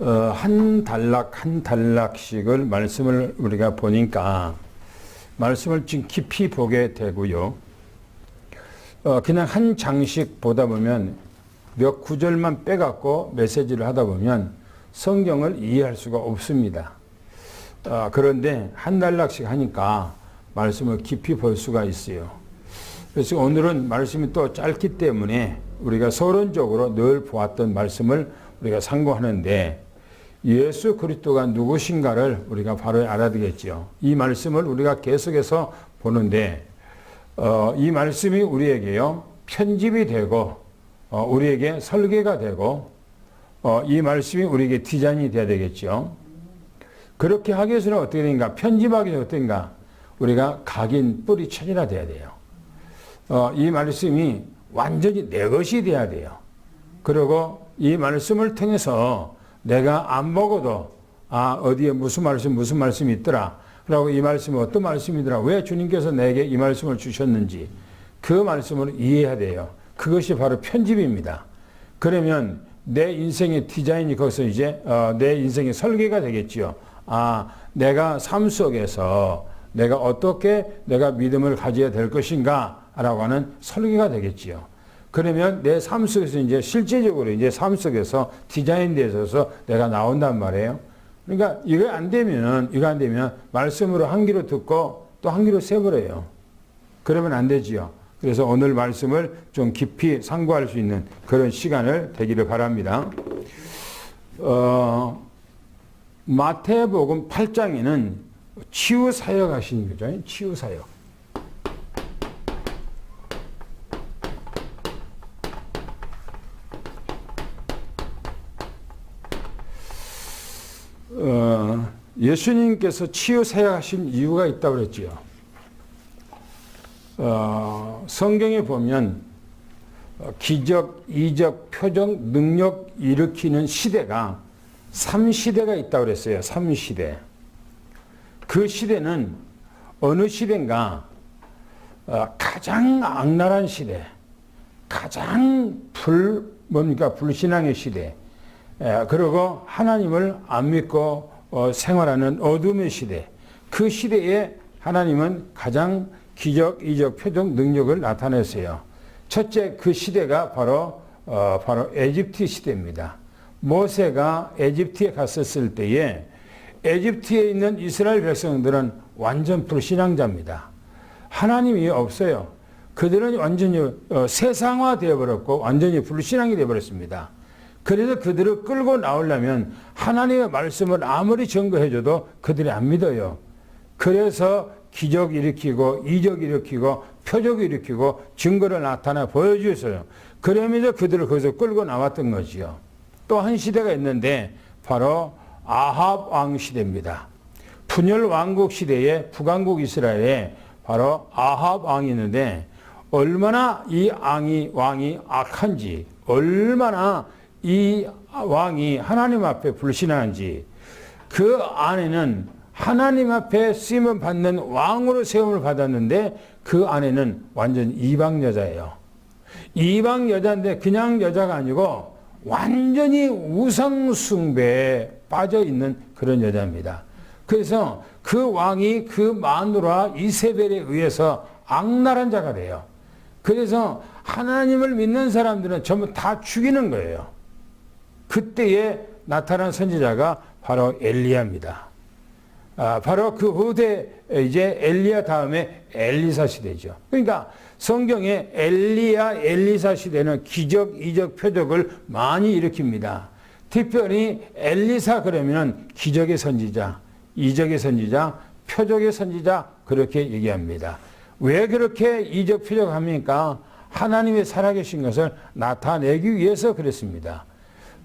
한 단락 한 단락씩을 말씀을 우리가 보니까 말씀을 좀 깊이 보게 되고요. 그냥 한 장씩 보다 보면 몇 구절만 빼갖고 메시지를 하다 보면 성경을 이해할 수가 없습니다. 그런데 한 단락씩 하니까 말씀을 깊이 볼 수가 있어요. 그래서 오늘은 말씀이 또 짧기 때문에 우리가 서론적으로 늘 보았던 말씀을 우리가 상고하는데 예수 그리스도가 누구신가를 우리가 바로 알아야 되겠죠. 이 말씀을 우리가 계속해서 보는데 이 말씀이 우리에게요 편집이 되고 우리에게 설계가 되고 이 말씀이 우리에게 디자인이 돼야 되겠죠. 그렇게 하기 위해서는 어떻게 되는가? 편집하기 위해서 어떻게 되는가? 우리가 각인 뿌리 천이라 돼야 돼요. 이 말씀이 완전히 내 것이 돼야 돼요. 그리고 이 말씀을 통해서 내가 안 보고도 어디에 무슨 말씀이 있더라. 그리고 이 말씀이 어떤 말씀이더라. 왜 주님께서 내게 이 말씀을 주셨는지 그 말씀을 이해해야 돼요. 그것이 바로 편집입니다. 그러면 내 인생의 디자인이 거기서 이제 내 인생의 설계가 되겠지요. 내가 삶 속에서 내가 어떻게 내가 믿음을 가져야 될 것인가 라고 하는 설계가 되겠지요. 그러면 내 삶 속에서 이제 실제적으로 이제 삶 속에서 디자인되어서 내가 나온단 말이에요. 그러니까 이거 안 되면 말씀으로 한 귀로 듣고 또 한 귀로 세버려요. 그러면 안 되지요. 그래서 오늘 말씀을 좀 깊이 상고할 수 있는 그런 시간을 되기를 바랍니다. 마태복음 8장에는 치유 사역 하신 거죠. 치유 사역. 예수님께서 치유 사역하신 이유가 있다고 그랬지요. 성경에 보면 기적, 이적, 표적, 능력 일으키는 시대가 3시대가 있다고 그랬어요. 3시대. 그 시대는 어느 시대인가? 가장 악랄한 시대, 가장 불신앙의 시대, 그리고 하나님을 안 믿고 생활하는 어둠의 시대. 그 시대에 하나님은 가장 기적, 이적, 표적, 능력을 나타냈어요. 첫째 그 시대가 바로 에집트 시대입니다. 모세가 에집트에 갔었을 때에 에집트에 있는 이스라엘 백성들은 완전 불신앙자입니다. 하나님이 없어요. 그들은 완전히 세상화 되어버렸고 완전히 불신앙이 되어버렸습니다. 그래서 그들을 끌고 나오려면 하나님의 말씀을 아무리 증거해줘도 그들이 안 믿어요. 그래서 기적 일으키고 이적 일으키고 표적 일으키고 증거를 나타나 보여주셨어요. 그러면서 그들을 거기서 끌고 나왔던 거지요. 또 한 시대가 있는데 바로 아합 왕 시대입니다. 분열 왕국 시대에 북왕국 이스라엘에 바로 아합 왕이 있는데 얼마나 이 왕이 악한지, 얼마나 이 왕이 하나님 앞에 불신한지, 그 안에는 하나님 앞에 쓰임을 받는 왕으로 세움을 받았는데 그 안에는 완전 이방 여자예요. 이방 여자인데 그냥 여자가 아니고 완전히 우상 숭배에 빠져 있는 그런 여자입니다. 그래서 그 왕이 그 마누라 이세벨에 의해서 악랄한 자가 돼요. 그래서 하나님을 믿는 사람들은 전부 다 죽이는 거예요. 그때에 나타난 선지자가 바로 엘리야입니다. 바로 그 후대 이제 엘리야 다음에 엘리사 시대죠. 그러니까 성경에 엘리야, 엘리사 시대는 기적, 이적, 표적을 많이 일으킵니다. 특별히 엘리사 그러면 기적의 선지자, 이적의 선지자, 표적의 선지자 그렇게 얘기합니다. 왜 그렇게 이적, 표적 합니까? 하나님의 살아계신 것을 나타내기 위해서 그랬습니다.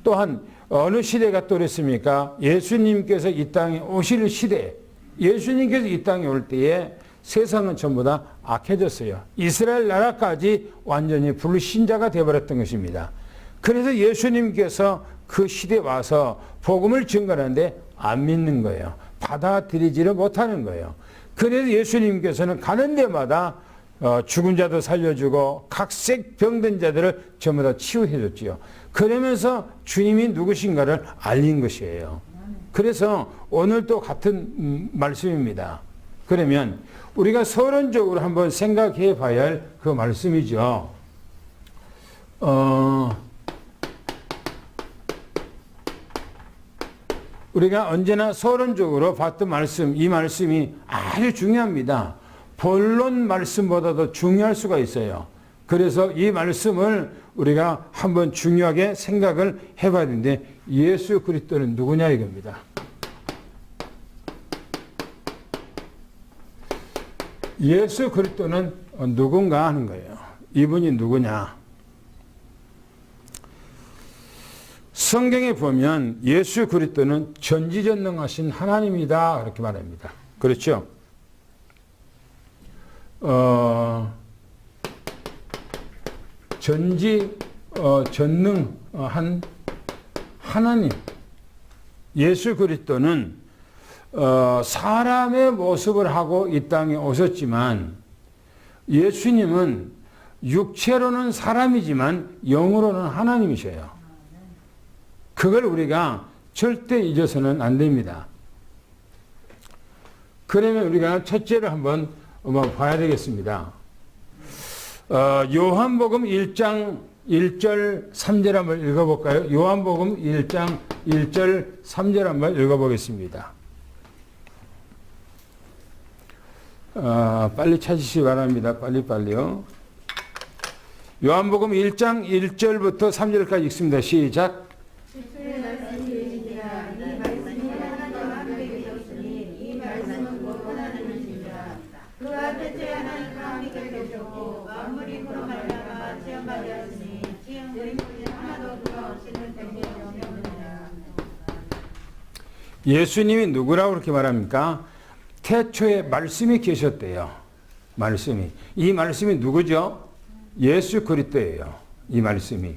또한 어느 시대가 또 그랬습니까? 예수님께서 이 땅에 오실 시대, 예수님께서 이 땅에 올 때에 세상은 전부 다 악해졌어요. 이스라엘 나라까지 완전히 불신자가 되어버렸던 것입니다. 그래서 예수님께서 그 시대에 와서 복음을 증거하는데 안 믿는 거예요. 받아들이지를 못하는 거예요. 그래서 예수님께서는 가는 데마다 죽은 자도 살려주고 각색 병든 자들을 전부 다 치유해 줬지요. 그러면서 주님이 누구신가를 알린 것이에요. 그래서 오늘도 같은 말씀입니다. 그러면 우리가 서론적으로 한번 생각해 봐야 할 그 말씀이죠. 우리가 언제나 서론적으로 봤던 말씀, 이 말씀이 아주 중요합니다. 본론 말씀보다도 중요할 수가 있어요. 그래서 이 말씀을 우리가 한번 중요하게 생각을 해봐야 되는데, 예수 그리스도는 누구냐 이겁니다. 예수 그리스도는 누군가 하는 거예요. 이분이 누구냐? 성경에 보면 예수 그리스도는 전지전능하신 하나님이다 그렇게 말합니다. 그렇죠? 전능한 하나님. 예수 그리스도는 사람의 모습을 하고 이 땅에 오셨지만, 예수님은 육체로는 사람이지만 영으로는 하나님이셔요. 그걸 우리가 절대 잊어서는 안 됩니다. 그러면 우리가 첫째로 한번 봐야 되겠습니다. 요한복음 1장 1절 3절 한번 읽어볼까요? 요한복음 1장 1절 3절 한번 읽어보겠습니다. 빨리 찾으시기 바랍니다. 빨리요. 요한복음 1장 1절부터 3절까지 읽습니다. 시작. 예수님이 누구라고 그렇게 말합니까? 태초에 말씀이 계셨대요. 말씀이. 이 말씀이 누구죠? 예수 그리스도예요. 이 말씀이.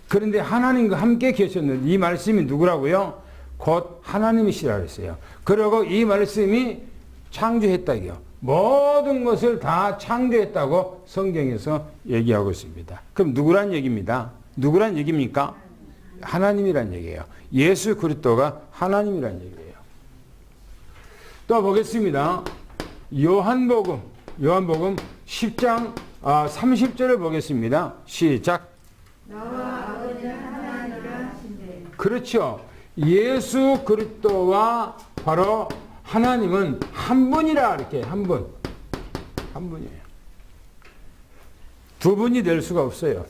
그런데 하나님과 함께 계셨는데 이 말씀이 누구라고요? 곧 하나님이시라 그랬어요. 그리고 이 말씀이 창조했다고요. 모든 것을 다 창조했다고 성경에서 얘기하고 있습니다. 그럼 누구란 얘기입니다. 누구란 얘기입니까? 하나님이란 얘기예요. 예수 그리스도가 하나님이란 얘기예요. 또 보겠습니다. 요한복음 10장 30절을 보겠습니다. 시작. 나와 아버지는 하나니라 하신대. 그렇죠. 예수 그리스도와 바로 하나님은 한 분이라 이렇게 한 분이에요. 두 분이 될 수가 없어요.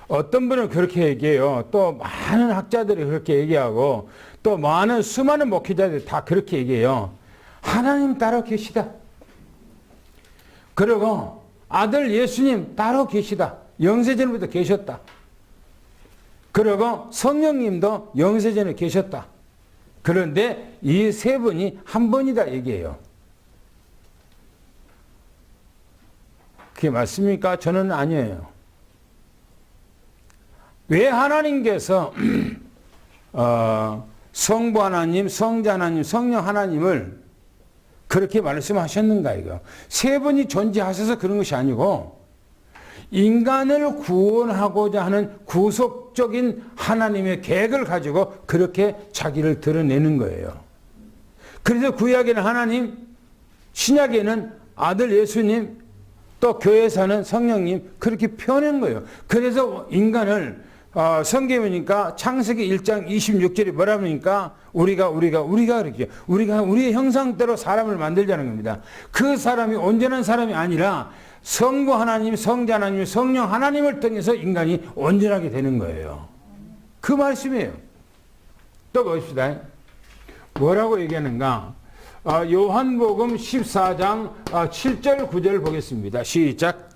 어떤 분은 그렇게 얘기해요. 또 많은 학자들이 그렇게 얘기하고 또 많은 수많은 목회자들이 다 그렇게 얘기해요. 하나님 따로 계시다. 그리고 아들 예수님 따로 계시다. 영세전부터 계셨다. 그리고 성령님도 영세전에 계셨다. 그런데 이 세 분이 한 분이다 얘기해요. 그게 맞습니까? 저는 아니에요. 왜 하나님께서 성부 하나님, 성자 하나님, 성령 하나님을 그렇게 말씀하셨는가 이거. 세 분이 존재하셔서 그런 것이 아니고 인간을 구원하고자 하는 구속적인 하나님의 계획을 가지고 그렇게 자기를 드러내는 거예요. 그래서 구약에는 하나님, 신약에는 아들 예수님, 또 교회에서는 성령님 그렇게 표현한 거예요. 그래서 인간을 성경에 보니까 창세기 1장 26절에 뭐라 하니까 우리가 그렇게 우리가 우리의 형상대로 사람을 만들자는 겁니다. 그 사람이 온전한 사람이 아니라 성부 하나님, 성자 하나님, 성령 하나님을 통해서 인간이 온전하게 되는 거예요. 그 말씀이에요. 또 봅시다. 뭐라고 얘기하는가? 요한복음 14장 7절 9절 보겠습니다. 시작.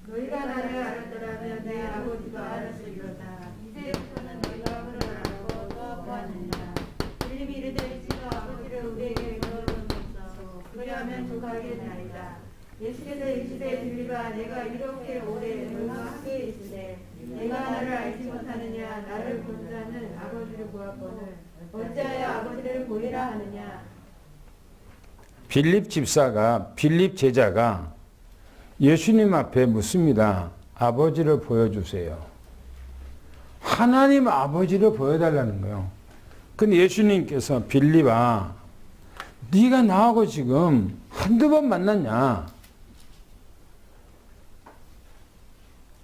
너희가 나를 알았더라면 내 아버지도 알았으리로다. 이제부터는 너희가 그를 알고 또 보았느니라. 빌립이 이르되 이제도 아버지를 우리에게 보여주옵소서. 그리하면 조가하겠나이다. 예수께서 이르시되 빌립아 내가 이렇게 오래 너희와 함께 있으되 내가 나를 알지 못하느냐. 나를 본 자는 아버지를 보았거늘 어찌하여 아버지를 보이라 하느냐. 빌립 집사가, 빌립 제자가 예수님 앞에 묻습니다. 아버지를 보여주세요. 하나님 아버지를 보여달라는 거예요. 근데 예수님께서 빌립아, 네가 나하고 지금 한두 번 만났냐?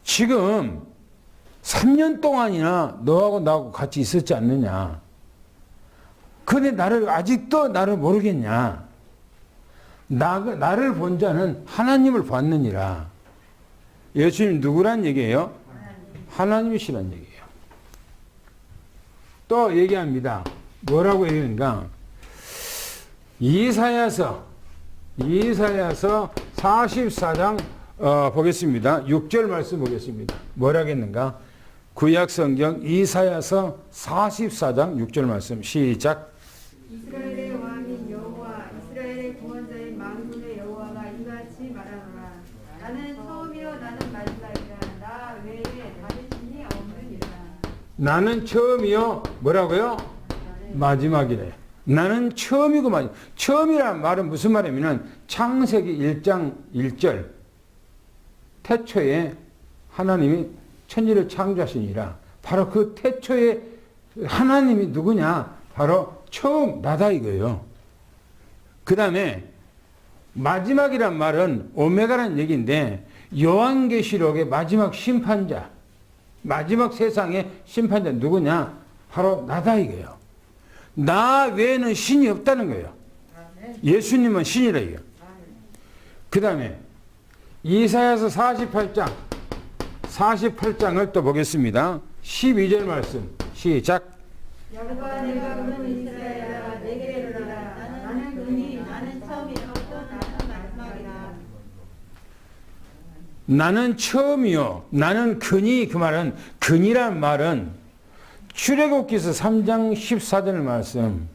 지금 3년 동안이나 너하고 나하고 같이 있었지 않느냐? 근데 아직도 나를 모르겠냐? 나를 본 자는 하나님을 봤느니라. 예수님 누구란 얘기예요? 하나님이시란 얘기예요. 또 얘기합니다. 뭐라고 얘기하는가? 이사야서 44장 보겠습니다. 6절 말씀 보겠습니다. 뭐라겠는가? 구약 성경 이사야서 44장 6절 말씀 시작. 이스라엘의 왕인 여호와 이스라엘의 구원자인 만군의 여호와가 이같이 말하노라. 나는 처음이요 나는 마지막이라. 나 외에 다른 신이 없느니라. 나는 처음이요 뭐라고요? 마지막이래. 나는 처음이고 마지막. 처음이란 말은 무슨 말이냐면 창세기 1장 1절 태초에 하나님이 천지를 창조하시니라. 바로 그 태초에 하나님이 누구냐? 바로 처음 나다 이거예요. 그 다음에 마지막이란 말은 오메가라는 얘기인데 요한계시록의 마지막 심판자, 마지막 세상의 심판자 누구냐? 바로 나다 이거예요. 나 외에는 신이 없다는 거예요. 예수님은 신이라 이거예요. 그 다음에 이사야서 48장을 또 보겠습니다. 12절 말씀 시작. 여호와 내가 부르는 이스라엘아 내게 이르라. 나는 그니 나는 처음이요 또 나는 마지막이라. 나는 처음이요 나는 그니. 그 말은 그니란 말은 출애굽기서 3장 14절 말씀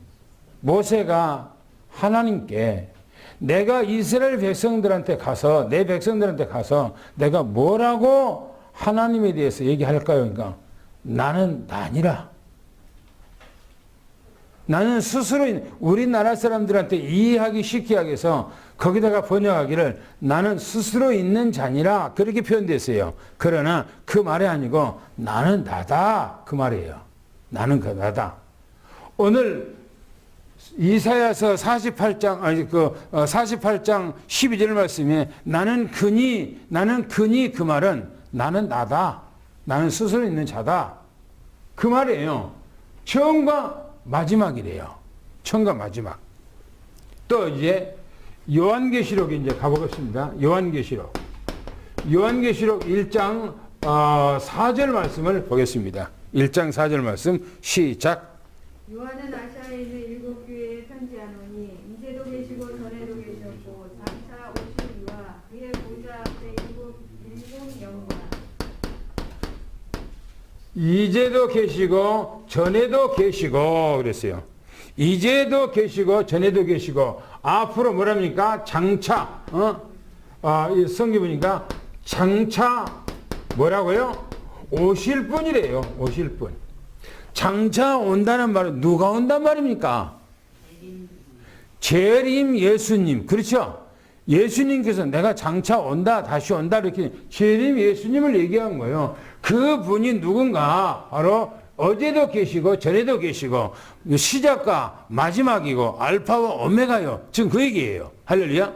모세가 하나님께 내가 이스라엘 백성들한테 가서 내 백성들한테 가서 내가 뭐라고 하나님에 대해서 얘기할까요? 그러니까 나는 아니라 나는 스스로 우리나라 사람들한테 이해하기 쉽게 하기 위해서 거기다가 번역하기를 나는 스스로 있는 자니라 그렇게 표현됐어요. 그러나 그 말이 아니고 나는 나다 그 말이에요. 나는 그 나다. 오늘 이사야서 48장 12절 말씀에 나는 그니 그 말은 나는 나다. 나는 스스로 있는 자다. 그 말이에요. 처음과 마지막이래요. 처음과 마지막. 또 이제 요한계시록 이제 가보겠습니다. 요한계시록 1장 4절 말씀을 보겠습니다. 1장 4절 말씀 시작. 요한은 아시아에 있는 일곱 교회에 편지하노니 이제도 계시고 전에도 계셨고 장차 오시리와 그의 보좌 앞에 일곱 영과 이제도 계시고 전에도 계시고 그랬어요. 이제도 계시고 전에도 계시고 앞으로 뭐랍니까? 장차 이 성경 보니까 장차 뭐라고요? 오실 분이래요. 오실 분. 장차 온다는 말은 누가 온단 말입니까? 재림 예수님. 그렇죠? 예수님께서 내가 장차 온다, 다시 온다 이렇게 재림 예수님을 얘기한 거예요. 그 분이 누군가? 바로 어제도 계시고 전에도 계시고 시작과 마지막이고 알파와 오메가요. 지금 그 얘기예요. 할렐루야.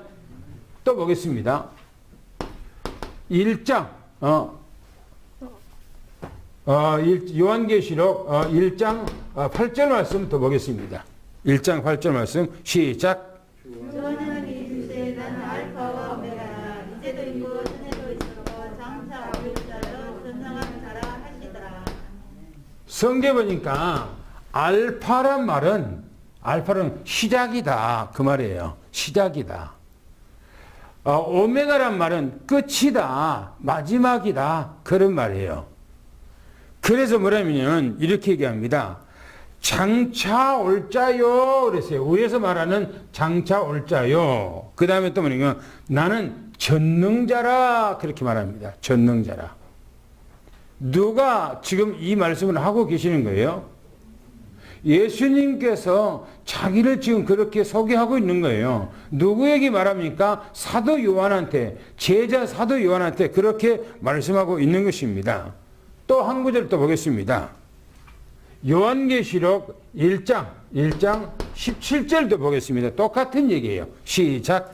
또 보겠습니다. 1장 요한계시록 1장 8절 말씀 더 보겠습니다. 1장 8절 말씀 시작. 주는 이르시되 나는 알파와 오메가라. 이제도 있고 전에도 있었고 장차 올 자요 전능한 자라 하시더라. 성경 보니까 알파란 말은 시작이다 그 말이에요. 시작이다. 오메가란 말은 끝이다, 마지막이다 그런 말이에요. 그래서 뭐냐면 이렇게 얘기합니다. 장차 올 자요 그랬어요. 위에서 말하는 장차 올 자요. 그 다음에 또 뭐냐면 나는 전능자라 그렇게 말합니다. 전능자라. 누가 지금 이 말씀을 하고 계시는 거예요? 예수님께서 자기를 지금 그렇게 소개하고 있는 거예요. 누구에게 말합니까? 사도 요한한테, 제자 사도 요한한테 그렇게 말씀하고 있는 것입니다. 또 한 구절 또 보겠습니다. 요한계시록 1장 17절도 보겠습니다. 똑같은 얘기예요. 시작.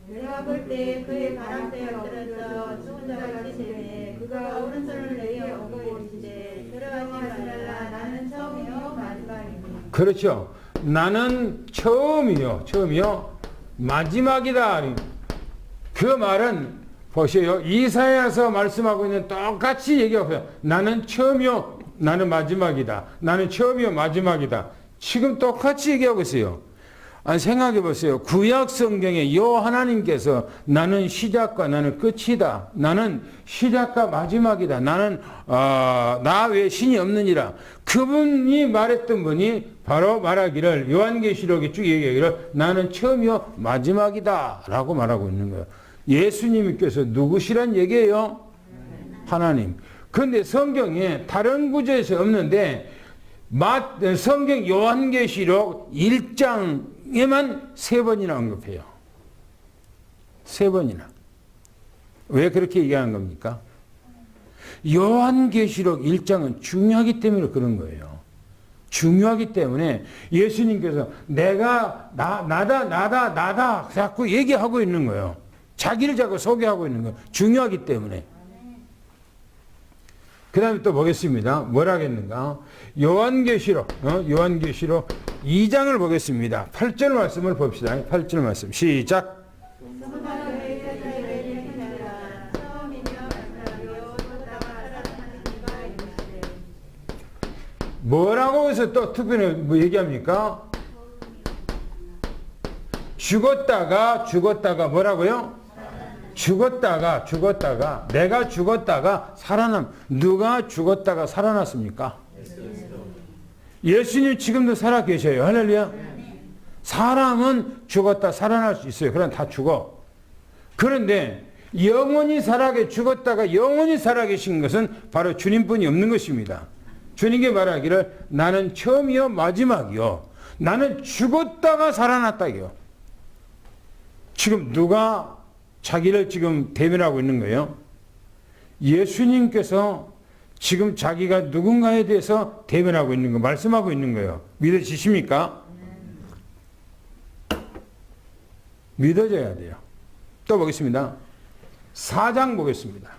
내가 볼 때 그의 바람대에 엎드려서 죽은 자가 계시되 그가 오른손을 내게 얹고 이르시되 들어가지 말라 나는 처음이요 마지막이니. 그렇죠. 나는 처음이요 마지막이다. 그 말은 보세요. 이사야서 말씀하고 있는 똑같이 얘기하고요. 나는 처음이요 나는 마지막이다. 나는 처음이요 마지막이다. 지금 똑같이 얘기하고 있어요. 아니, 생각해 보세요. 구약 성경에 하나님께서 나는 시작과 나는 끝이다. 나는 시작과 마지막이다. 나는 나 외에 신이 없느니라. 그분이 말했던 분이 바로 말하기를 요한계시록에 쭉 얘기하기를 나는 처음이요 마지막이다 라고 말하고 있는 거예요. 예수님께서 누구시란 얘기예요? 하나님. 그런데 성경에 다른 구절에서 없는데 성경 요한계시록 1장에만 3번이나 언급해요. 3번이나. 왜 그렇게 얘기하는 겁니까? 요한계시록 1장은 중요하기 때문에 그런 거예요. 중요하기 때문에 예수님께서 내가 나다 자꾸 얘기하고 있는 거예요. 자기를 자꾸 소개하고 있는 거예요. 중요하기 때문에. 그 다음에 또 보겠습니다. 뭘 하겠는가? 요한계시록 2장을 보겠습니다. 8절 말씀을 봅시다. 8절 말씀 시작. 뭐라고 해서 또 특별히 뭐 얘기합니까? 죽었다가 뭐라고요? 죽었다가 내가 죽었다가 살아남. 누가 죽었다가 살아났습니까? 예수님 지금도 살아 계셔요. 할렐루야. 사람은 죽었다 살아날 수 있어요. 그럼 다 죽어. 그런데 영원히 죽었다가 영원히 살아계신 것은 바로 주님뿐이 없는 것입니다. 주님께 말하기를 나는 처음이요 마지막이요. 나는 죽었다가 살아났다고요. 지금 누가 자기를 지금 대변하고 있는 거예요? 예수님께서 지금 자기가 누군가에 대해서 대변하고 있는 거, 말씀하고 있는 거예요. 믿어지십니까? 믿어져야 돼요. 또 보겠습니다. 4장 보겠습니다.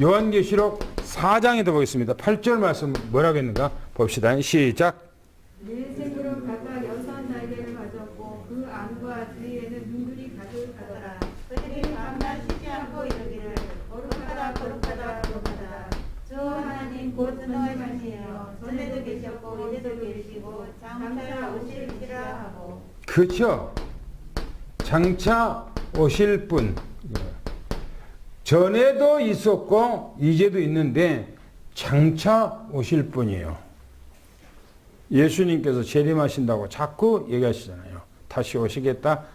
요한계시록 4장에도 보겠습니다. 8절 말씀 뭐라고 했는가 봅시다. 시작. 네 생으로 각각 6 날개를 가졌고 그 안과 뒤에는 눈들이 가득하더라. 그들이 밤낮 쉬지 않고 이르기를 거룩하다 거룩하다 거룩하다. 주 하나님 곧 너의 말씀이에요. 전에도 계셨고 이제도 계시고 장차 오실지라 하고. 그렇죠. 장차 오실 분. 전에도 있었고 이제도 있는데 장차 오실 분이에요. 예수님께서 재림하신다고 자꾸 얘기하시잖아요. 다시 오시겠다.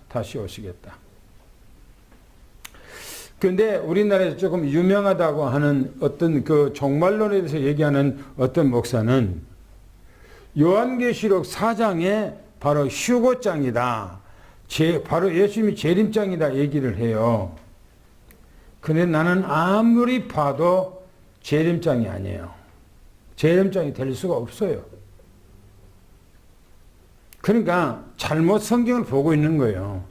그런데 우리나라에서 조금 유명하다고 하는 어떤 그 종말론에 대해서 얘기하는 어떤 목사는 요한계시록 4장에 바로 휴거장이다. 바로 예수님이 재림장이다 얘기를 해요. 근데 나는 아무리 봐도 재림장이 아니에요. 재림장이 될 수가 없어요. 그러니까 잘못 성경을 보고 있는 거예요.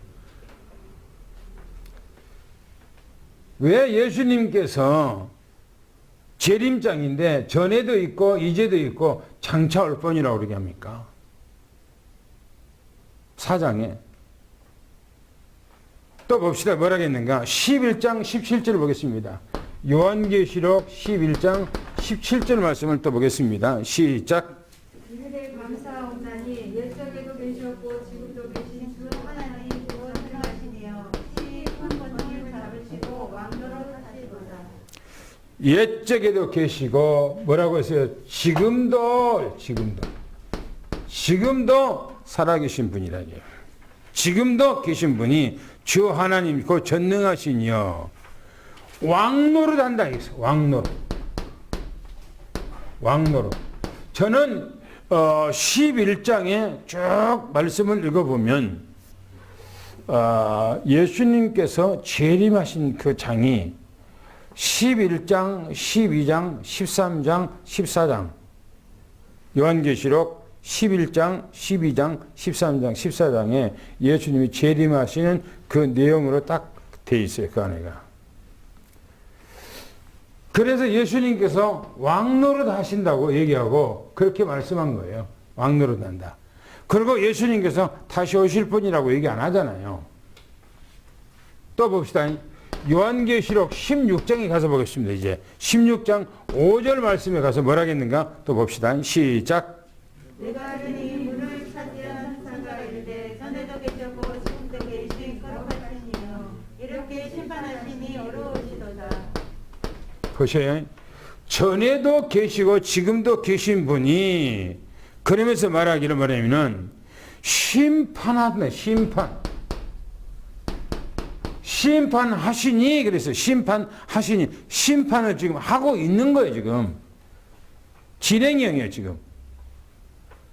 왜 예수님께서 재림장인데 전에도 있고 이제도 있고 장차 올 뻔이라고 그러게 합니까? 4장에. 또 봅시다. 뭐라고 했는가? 11장 17절을 보겠습니다. 요한계시록 11장 17절 말씀을 또 보겠습니다. 시작. 이들의 감사옵나니 옛적에도 계셨고 지금도 계신 주 하나님 구원하시니요 큰 권능을 잡으시고 왕노로 하시도다. 옛적에도 계시고 뭐라고 했어요? 지금도 살아계신 분이라고요. 지금도 계신 분이 주 하나님 그 전능하시니요 왕노릇 한다 했어요. 왕노릇. 저는 11장에 쭉 말씀을 읽어보면 예수님께서 재림하신 그 장이 11장, 12장, 13장, 14장. 요한계시록 11장, 12장, 13장, 14장에 예수님이 재림하시는 그 내용으로 딱 돼 있어요. 그 안에가. 그래서 예수님께서 왕노릇 하신다고 얘기하고 그렇게 말씀한 거예요. 왕노릇 한다. 그리고 예수님께서 다시 오실 분이라고 얘기 안 하잖아요. 또 봅시다. 요한계시록 16장에 가서 보겠습니다. 이제 16장 5절 말씀에 가서 뭐라 하겠는가? 또 봅시다. 시작. 내가 하려니 문을 차지한 상가가 이르되 전에도 계셨고 지금도 계신 거룩하시니요 이렇게 심판하시니 어려우시도다. 보세요. 전에도 계시고 지금도 계신 분이 그러면서 말하기를 뭐냐면은 심판한다. 심판하시니 그래서 심판하시니 심판을 지금 하고 있는 거예요. 지금 진행형이에요. 지금.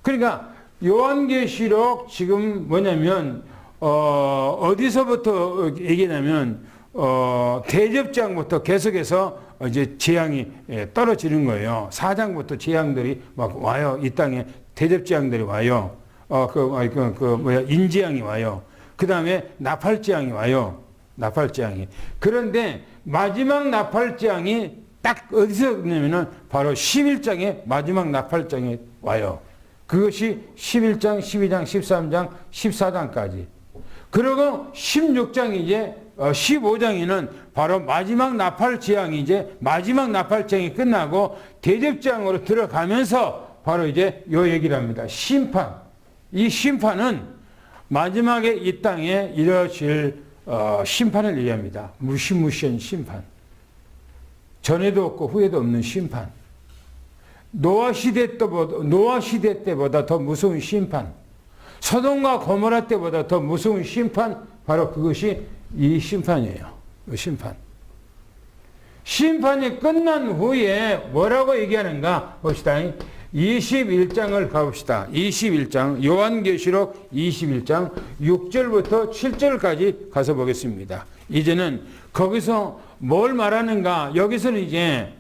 그러니까 요한계시록 지금 뭐냐면 어디서부터 얘기냐면 대접장부터 계속해서 이제 재앙이 떨어지는 거예요. 4장부터 재앙들이 막 와요. 이 땅에 대접재앙들이 와요. 인재앙이 와요. 그 다음에 나팔재앙이 와요. 나팔재앙이. 그런데 마지막 나팔재앙이 딱 어디서 있냐면은 바로 11장에 마지막 나팔재앙이 와요. 그것이 11장, 12장, 13장, 14장까지. 그리고 16장이 이제 15장에는 바로 마지막 나팔재앙이 이제 마지막 나팔재앙이 끝나고 대접재앙으로 들어가면서 바로 이제 요 얘기를 합니다. 심판. 이 심판은 마지막에 이 땅에 이루어질 심판을 얘기합니다. 무시무시한 심판. 전에도 없고 후에도 없는 심판. 노아 시대 때보다 더 무서운 심판. 소돔과 고모라 때보다 더 무서운 심판. 바로 그것이 이 심판이에요. 심판. 심판이 끝난 후에 뭐라고 얘기하는가 봅시다. 21장을 가봅시다. 21장 요한계시록 21장 6절부터 7절까지 가서 보겠습니다. 이제는 거기서 뭘 말하는가? 여기서는 이제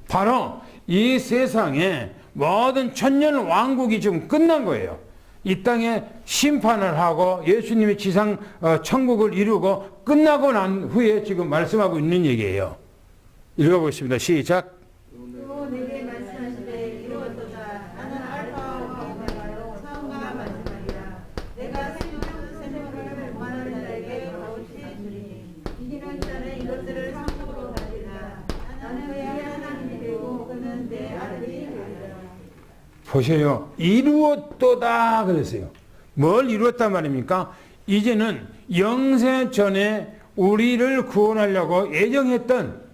바로 이 세상에 모든 천년 왕국이 지금 끝난 거예요. 이 땅에 심판을 하고 예수님이 지상 천국을 이루고 끝나고 난 후에 지금 말씀하고 있는 얘기예요. 읽어보겠습니다. 시작. 또 내게 말씀하시되 이루었도다. 나는 알파와 오메가요 처음과 마지막이라. 내가 생명을 구하는 자에게 값없이 주리니 이기는 자는 이것들을 상속으로 가지라. 나는 그의 하나님이 되고 그는 내 아들이 되리라. 보세요. 이루었도다 그랬어요. 뭘 이루었단 말입니까? 이제는 영세 전에 우리를 구원하려고 예정했던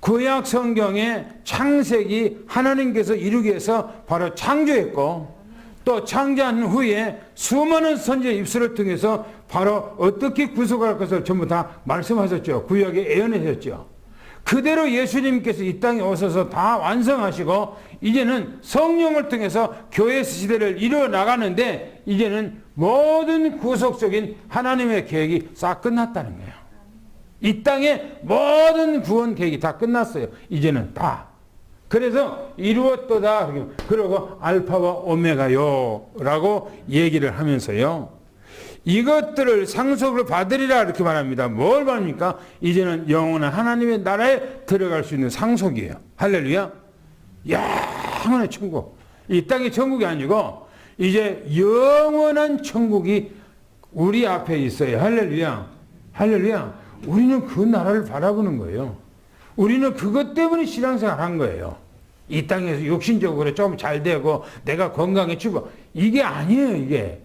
구약 성경의 창세기 하나님께서 이루기 위해서 바로 창조했고 또 창조한 후에 수많은 선지의 입술을 통해서 바로 어떻게 구속할 것을 전부 다 말씀하셨죠. 구약에 예언하셨죠. 그대로 예수님께서 이 땅에 오셔서 다 완성하시고 이제는 성령을 통해서 교회 시대를 이루어 나가는데 이제는 모든 구속적인 하나님의 계획이 싹 끝났다는 거예요. 이 땅의 모든 구원 계획이 다 끝났어요. 이제는 다. 그래서 이루었도다. 그리고 알파와 오메가요 라고 얘기를 하면서요. 이것들을 상속을 받으리라 이렇게 말합니다. 뭘 말합니까? 이제는 영원한 하나님의 나라에 들어갈 수 있는 상속이에요. 할렐루야. 영원한 천국. 이 땅의 천국이 아니고 이제 영원한 천국이 우리 앞에 있어요. 할렐루야. 할렐루야. 우리는 그 나라를 바라보는 거예요. 우리는 그것 때문에 신앙생활 한 거예요. 이 땅에서 육신적으로 좀 잘 되고 내가 건강해지고 이게 아니에요. 이게.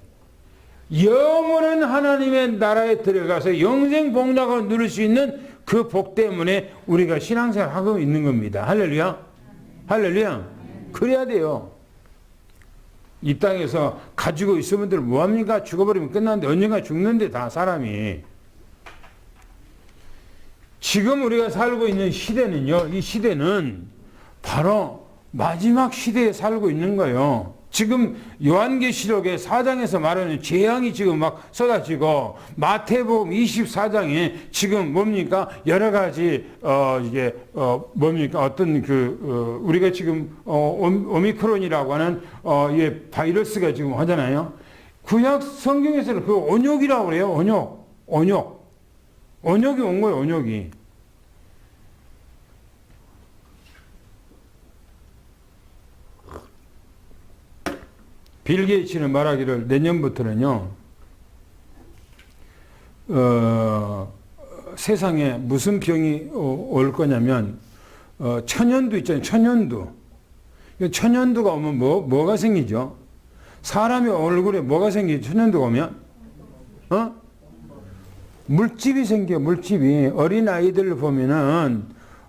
영원한 하나님의 나라에 들어가서 영생 복락을 누릴 수 있는 그 복 때문에 우리가 신앙생활 하고 있는 겁니다. 할렐루야. 할렐루야. 그래야 돼요. 이 땅에서 가지고 있으면 뭐합니까? 죽어버리면 끝났는데 언젠가 죽는데 다 사람이. 지금 우리가 살고 있는 시대는요. 이 시대는 바로 마지막 시대에 살고 있는 거예요. 지금 요한계시록의 4장에서 말하는 재앙이 지금 막 쏟아지고 마태복음 24장에 지금 뭡니까? 여러 가지 뭡니까? 어떤 우리가 지금 오미크론이라고 하는 이 바이러스가 지금 하잖아요. 구약 성경에서는 그 온욕이라고 그래요. 온욕이 온 거예요. 온욕이. 빌 게이츠는 말하기를 내년부터는요, 세상에 무슨 병이 올 거냐면, 천연두 있잖아요. 천연두. 천연두가 오면 뭐가 생기죠? 사람의 얼굴에 뭐가 생기죠? 천연두가 오면? 물집이 생겨요. 물집이. 어린 아이들을 보면은,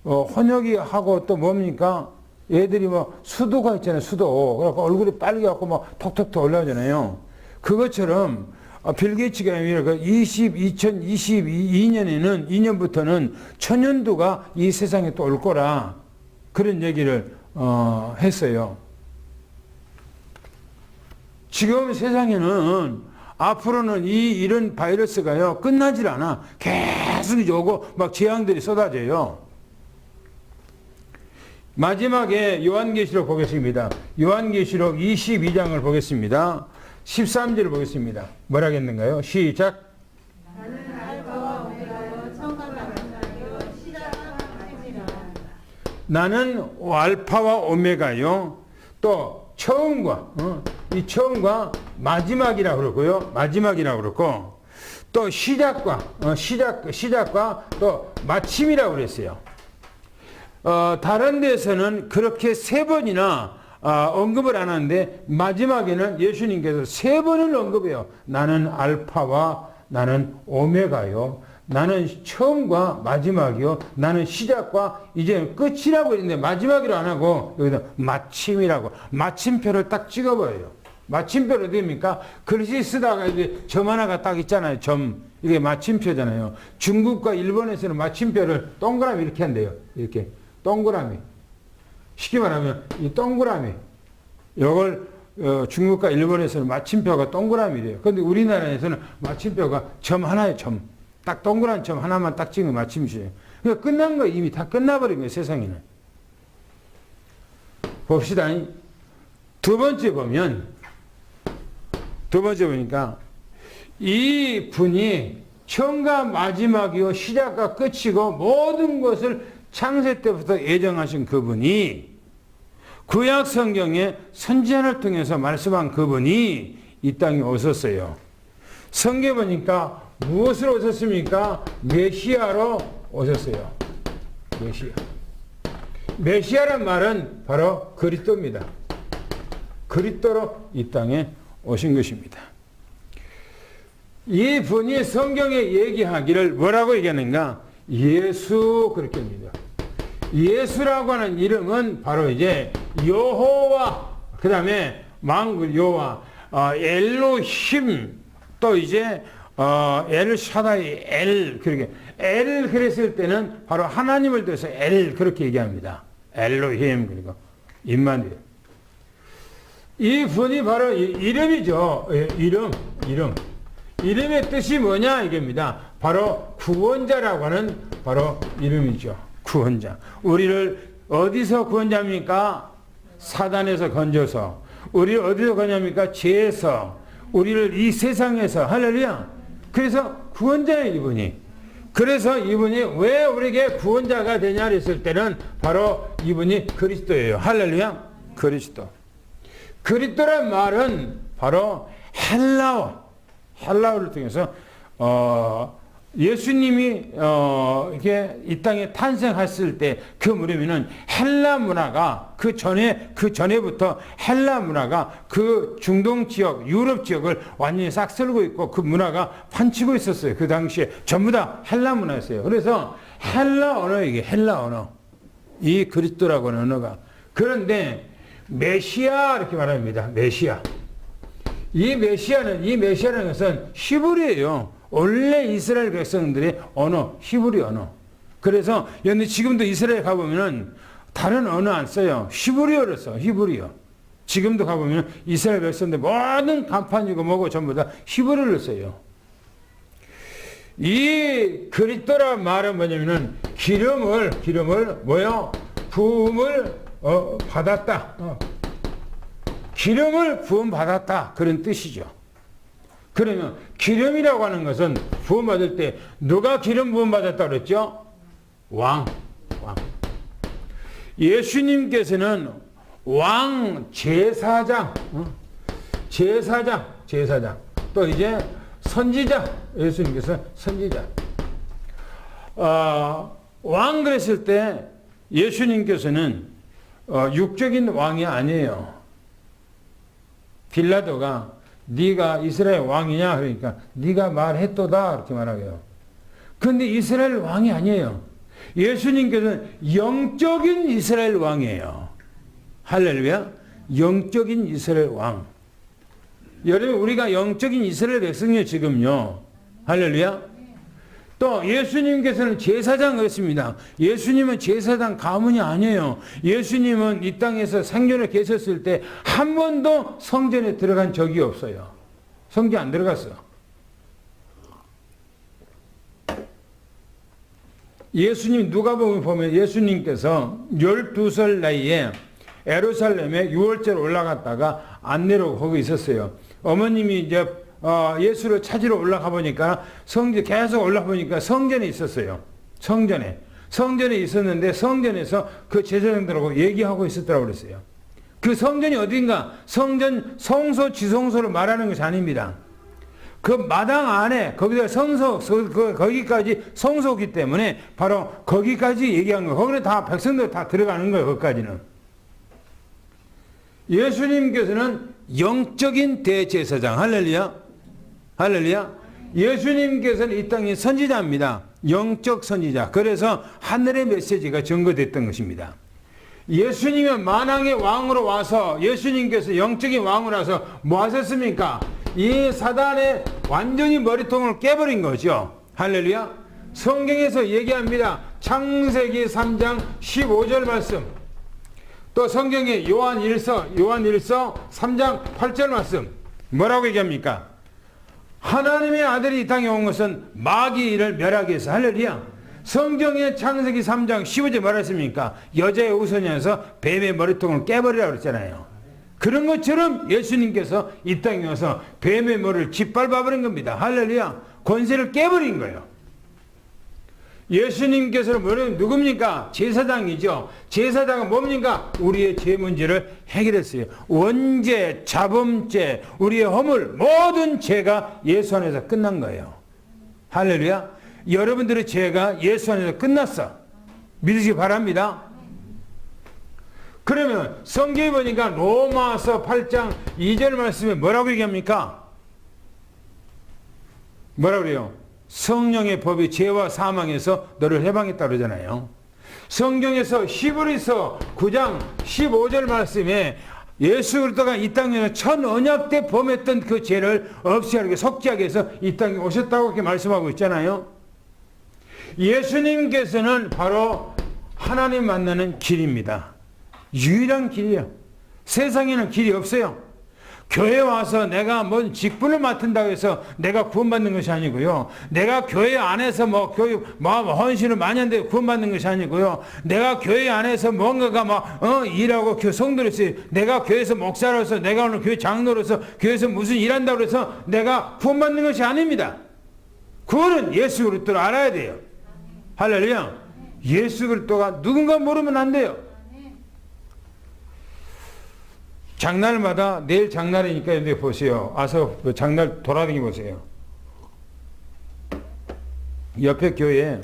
혼역이 하고 또 뭡니까? 애들이 뭐 수도가 있잖아요. 수도. 그래서 얼굴이 빨개갖고 막 톡톡톡 올라오잖아요. 그것처럼 빌 게이츠가 2022년부터는 천연두가 이 세상에 또 올 거라 그런 얘기를 했어요. 지금 세상에는 앞으로는 이런 바이러스가요 끝나질 않아. 계속 오고 막 재앙들이 쏟아져요. 마지막에 요한계시록 보겠습니다. 요한계시록 22장을 보겠습니다. 13절을 보겠습니다. 뭐라겠는가요? 시작. 나는 알파와 오메가요 처음과 마지막이요 시작과 끝이라. 나는 알파와 오메가요. 또 처음과 이 처음과 마지막이라고 그러고요. 마지막이라고 그러고 또 시작과 또 마침이라고 그랬어요. 다른 데서는 그렇게 3번이나 언급을 안 하는데 마지막에는 예수님께서 3번을 언급해요. 나는 알파와 나는 오메가요. 나는 처음과 마지막이요. 나는 시작과 이제 끝이라고 했는데 마지막이라고 안 하고 여기다 마침이라고 마침표를 딱 찍어버려요. 마침표를 어떻게 됩니까? 글씨 쓰다가 이제 점 하나가 딱 있잖아요. 점. 이게 마침표잖아요. 중국과 일본에서는 마침표를 동그라미 이렇게 한대요. 이렇게. 동그라미. 쉽게 말하면 이 동그라미. 이걸 중국과 일본에서는 마침표가 동그라미래요. 그런데 우리나라에서는 마침표가 점 하나에 점. 딱 동그란 점 하나만 딱 찍으면 마침표예요. 그러니까 끝난 거 이미 다 끝나버린 거예요. 세상에는. 봅시다. 두 번째 보니까 이 분이 처음과 마지막이요 시작과 끝이고 모든 것을 창세 때부터 예정하신 그분이 구약 성경에 선지자를 통해서 말씀한 그분이 이 땅에 오셨어요. 성경에 보니까 무엇으로 오셨습니까? 메시아로 오셨어요. 메시아란 말은 바로 그리스도입니다. 그리스도로 이 땅에 오신 것입니다. 이 분이 성경에 얘기하기를 뭐라고 얘기하는가? 예수 그렇게 합니다. 예수라고 하는 이름은 바로 이제 여호와, 그 다음에 만국 여호와, 엘로힘, 또 이제 엘샤다이, 그렇게 엘 그랬을 때는 바로 하나님을 대해서 엘 그렇게 얘기합니다. 엘로힘 그리고 임마누엘. 이 분이 바로 이름이죠. 이름의 뜻이 뭐냐 이겁니다. 바로 구원자라고 하는 바로 이름이죠. 구원자. 우리를 어디서 구원자입니까? 사단에서 건져서. 우리를 어디서 건져입니까? 죄에서. 우리를 이 세상에서. 할렐루야. 그래서 구원자예요, 이분이. 그래서 이분이 왜 우리에게 구원자가 되냐 했을 때는 바로 이분이 그리스도예요. 할렐루야. 그리스도. 그리스도란 말은 바로 헬라어를 통해서 예수님이 이렇게 이 땅에 탄생했을 때 그 무렵에는 헬라 문화가 그 전에부터 헬라 문화가 그 중동 지역, 유럽 지역을 완전히 싹 쓸고 있고 그 문화가 판치고 있었어요. 그 당시에 전부 다 헬라 문화였어요. 그래서 헬라 언어 이게 헬라 언어. 이 그리스도라고 하는 언어가. 그런데 메시아 이렇게 말합니다. 메시아. 이 메시아라는 것은 히브리예요. 원래 이스라엘 백성들의 언어, 히브리 언어. 그래서 지금도 이스라엘 가보면은 다른 언어 안 써요. 히브리어를 써, 히브리어. 지금도 가보면 이스라엘 백성들 모든 간판이고 뭐고 전부 다 히브리어를 써요. 이 그리스도라 말은 뭐냐면은 기름을 뭐요? 부음을 받았다. 기름을 부음 받았다. 그런 뜻이죠. 그러면 기름이라고 하는 것은 부음 받을 때 누가 기름 부음 받았다 그랬죠? 왕. 예수님께서는 왕 제사장. 또 이제 선지자. 예수님께서 선지자. 왕 그랬을 때 예수님께서는 육적인 왕이 아니에요. 빌라도가 네가 이스라엘 왕이냐 그러니까 네가 말했도다 이렇게 말하고요. 그런데 이스라엘 왕이 아니에요. 예수님께서는 영적인 이스라엘 왕이에요. 할렐루야. 영적인 이스라엘 왕. 여러분 우리가 영적인 이스라엘 백성이에요 지금요. 할렐루야. 또 예수님께서는 제사장 그랬습니다. 예수님은 제사장 가문이 아니에요. 예수님은 이 땅에서 생전에 계셨을 때 한 번도 성전에 들어간 적이 없어요. 성전 안 들어갔어. 예수님 누가복음 보면 예수님께서 12살 나이에 예루살렘에 유월절 올라갔다가 안 내려오고 거기 있었어요. 어머님이 이제 예수를 찾으러 올라가 보니까 계속 올라가 보니까 성전에 있었어요. 성전에 있었는데 성전에서 그 제사장들하고 얘기하고 있었다고 그랬어요. 그 성전이 어딘가? 성전 성소 지성소를 말하는 것이 아닙니다. 그 마당 안에 거기다 거기까지 성소기 때문에 바로 거기까지 얘기한 거예요. 거기는 다 백성들 다 들어가는 거예요. 거기까지는. 예수님께서는 영적인 대제사장. 할렐루야. 예수님께서는 이 땅의 선지자입니다. 영적 선지자. 그래서 하늘의 메시지가 증거됐던 것입니다. 예수님은 만왕의 왕으로 와서 예수님께서 영적인 왕으로 와서 뭐 하셨습니까? 이 사단의 완전히 머리통을 깨버린 거죠. 할렐루야. 성경에서 얘기합니다. 창세기 3장 15절 말씀. 또 성경에 요한 1서 3장 8절 말씀. 뭐라고 얘기합니까? 하나님의 아들이 이 땅에 온 것은 마귀 일을 멸하기 위해서. 할렐루야. 성경의 창세기 3장 15절에 뭐라 했습니까? 여자의 우선이어서 뱀의 머리통을 깨버리라고 그랬잖아요. 그런 것처럼 예수님께서 이 땅에 와서 뱀의 머리를 짓밟아버린 겁니다. 할렐루야. 권세를 깨버린 거예요. 예수님께서는 누굽니까? 제사장이죠. 제사장은 뭡니까? 우리의 죄 문제를 해결했어요. 원죄, 자범죄, 우리의 허물, 모든 죄가 예수 안에서 끝난 거예요. 할렐루야. 여러분들의 죄가 예수 안에서 끝났어. 믿으시기 바랍니다. 그러면 성경에 보니까 로마서 8장 2절 말씀에 뭐라고 얘기합니까? 뭐라고 그래요? 성령의 법이 죄와 사망에서 너를 해방했다 그러잖아요. 성경에서 히브리서 9장 15절 말씀에 예수 그리스도가 이 땅에서 첫 언약 때 범했던 그 죄를 없애하게 속죄하게 해서 이 땅에 오셨다고 이렇게 말씀하고 있잖아요. 예수님께서는 바로 하나님 만나는 길입니다. 유일한 길이에요. 세상에는 길이 없어요. 교회 와서 내가 뭔 직분을 맡은다고 해서 내가 구원받는 것이 아니고요. 내가 교회 안에서 헌신을 많이 하는데 구원받는 것이 아니고요. 내가 교회 안에서 뭔가가 일하고 성도로서 내가 교회에서 목사로서 내가 오늘 교회 장로로서 교회에서 무슨 일한다고 해서 내가 구원받는 것이 아닙니다. 그거는 예수 그리스도를 알아야 돼요. 할렐루야. 예수 그리스도가 누군가 모르면 안 돼요. 장날마다 내일 장날이니까 여기 보세요. 와서 그 장날 돌아다니 보세요. 옆에 교회에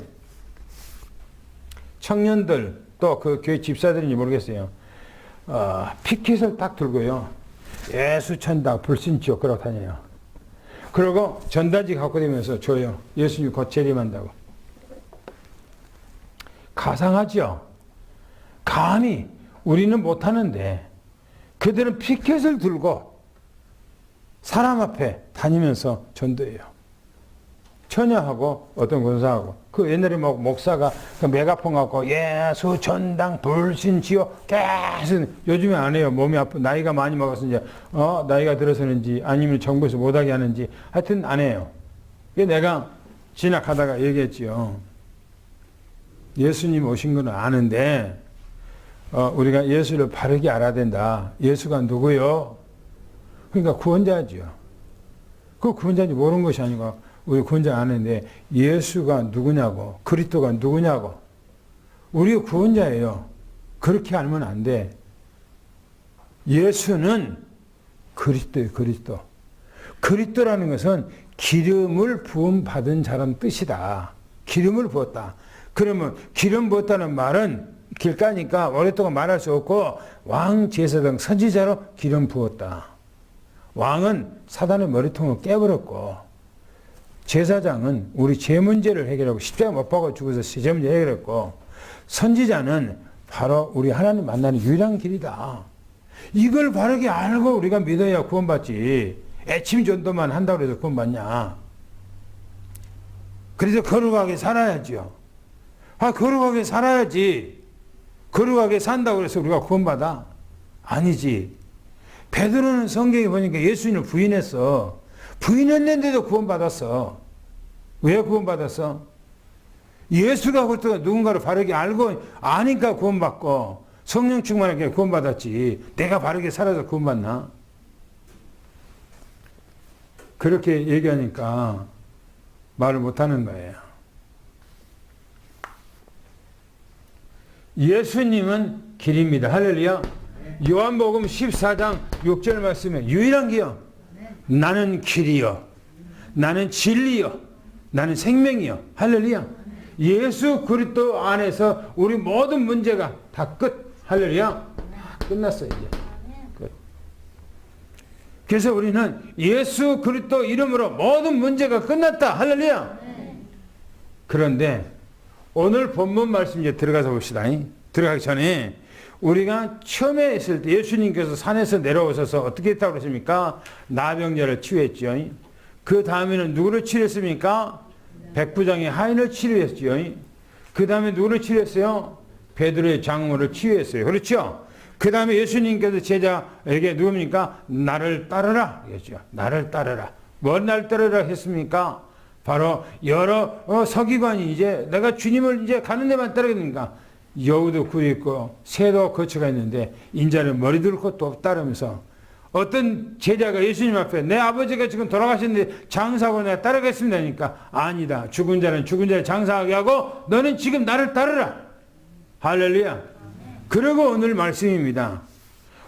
청년들 또 그 교회 집사들인지 모르겠어요. 피켓을 딱 들고요. 예수 천당 불신 지옥 그러고 다녀요. 그리고 전단지 갖고 다니면서 줘요. 예수님 곧 재림한다고. 가상하죠. 감히 우리는 못하는데 그들은 피켓을 들고 사람 앞에 다니면서 전도해요. 처녀하고 어떤 권사하고 그 옛날에 뭐 목사가 그 메가폰 갖고 예수 전당 불신지요 계속 요즘에 안 해요. 몸이 아프 나이가 많이 먹어서 이제 나이가 들어서는지 아니면 정부에서 못하게 하는지 하여튼 안 해요. 그게 내가 지나가다가 얘기했지요. 예수님 오신 거는 아는데 우리가 예수를 바르게 알아야 된다. 예수가 누구요? 그러니까 구원자죠. 그 구원자인지 모르는 것이 아니고 우리 구원자 아는데 예수가 누구냐고, 그리스도가 누구냐고. 우리가 구원자예요. 그렇게 알면 안 돼. 예수는 그리스도예요. 그리스도. 그리스도라는 것은 기름을 부음 받은 자란 뜻이다. 기름을 부었다. 그러면 기름 부었다는 말은 길가니까 오랫동안 말할 수 없고 왕 제사장 선지자로 기름 부었다. 왕은 사단의 머리통을 깨버렸고 제사장은 우리 죄 문제를 해결하고 십자가 못 박아 죽어서 죄 문제 해결했고 선지자는 바로 우리 하나님 만나는 유일한 길이다. 이걸 바르게 알고 우리가 믿어야 구원받지. 애침 전도만 한다고 해서 구원받냐. 그래서 거룩하게 살아야죠. 거룩하게 살아야지. 거룩하게 산다고 해서 우리가 구원받아? 아니지. 베드로는 성경에 보니까 예수님을 부인했어. 부인했는데도 구원받았어. 왜 구원받았어? 예수가 그렇다고 누군가를 바르게 알고 아니까 구원받고 성령 충만하게 구원받았지. 내가 바르게 살아서 구원받나? 그렇게 얘기하니까 말을 못하는 거예요. 예수님은 길입니다. 할렐루야. 요한복음 14장 6절 말씀에 유일한 길이요. 나는 길이요. 나는 진리요. 나는 생명이요. 할렐루야. 예수 그리스도 안에서 우리 모든 문제가 다 끝. 할렐루야. 끝났어요 이제. 끝. 그래서 우리는 예수 그리스도 이름으로 모든 문제가 끝났다. 할렐루야. 그런데 오늘 본문 말씀 이제 들어가서 봅시다. 들어가기 전에 우리가 처음에 있을 때 예수님께서 산에서 내려오셔서 어떻게 했다고 그랬습니까? 나병자를 치유했죠. 그 다음에는 누구를 치료했습니까? 백부장의 하인을 치료했죠. 그 다음에 누구를 치료했어요? 베드로의 장모를 치유했어요. 그렇죠? 그 다음에 예수님께서 제자에게 누굽니까? 나를 따르라. 그랬죠. 나를 따르라. 뭘 나를 따르라 했습니까? 바로 여러 서기관이 이제 내가 주님을 이제 가는 데만 따르겠는가? 여우도 굴이 있고 새도 거처가 있는데 인자는 머리 들 것도 없다면서 어떤 제자가 예수님 앞에 내 아버지가 지금 돌아가셨는데 장사하고 내가 따르겠습니다 하니까 아니다. 죽은 자는 죽은 자를 장사하게 하고 너는 지금 나를 따르라. 할렐루야. 그리고 오늘 말씀입니다.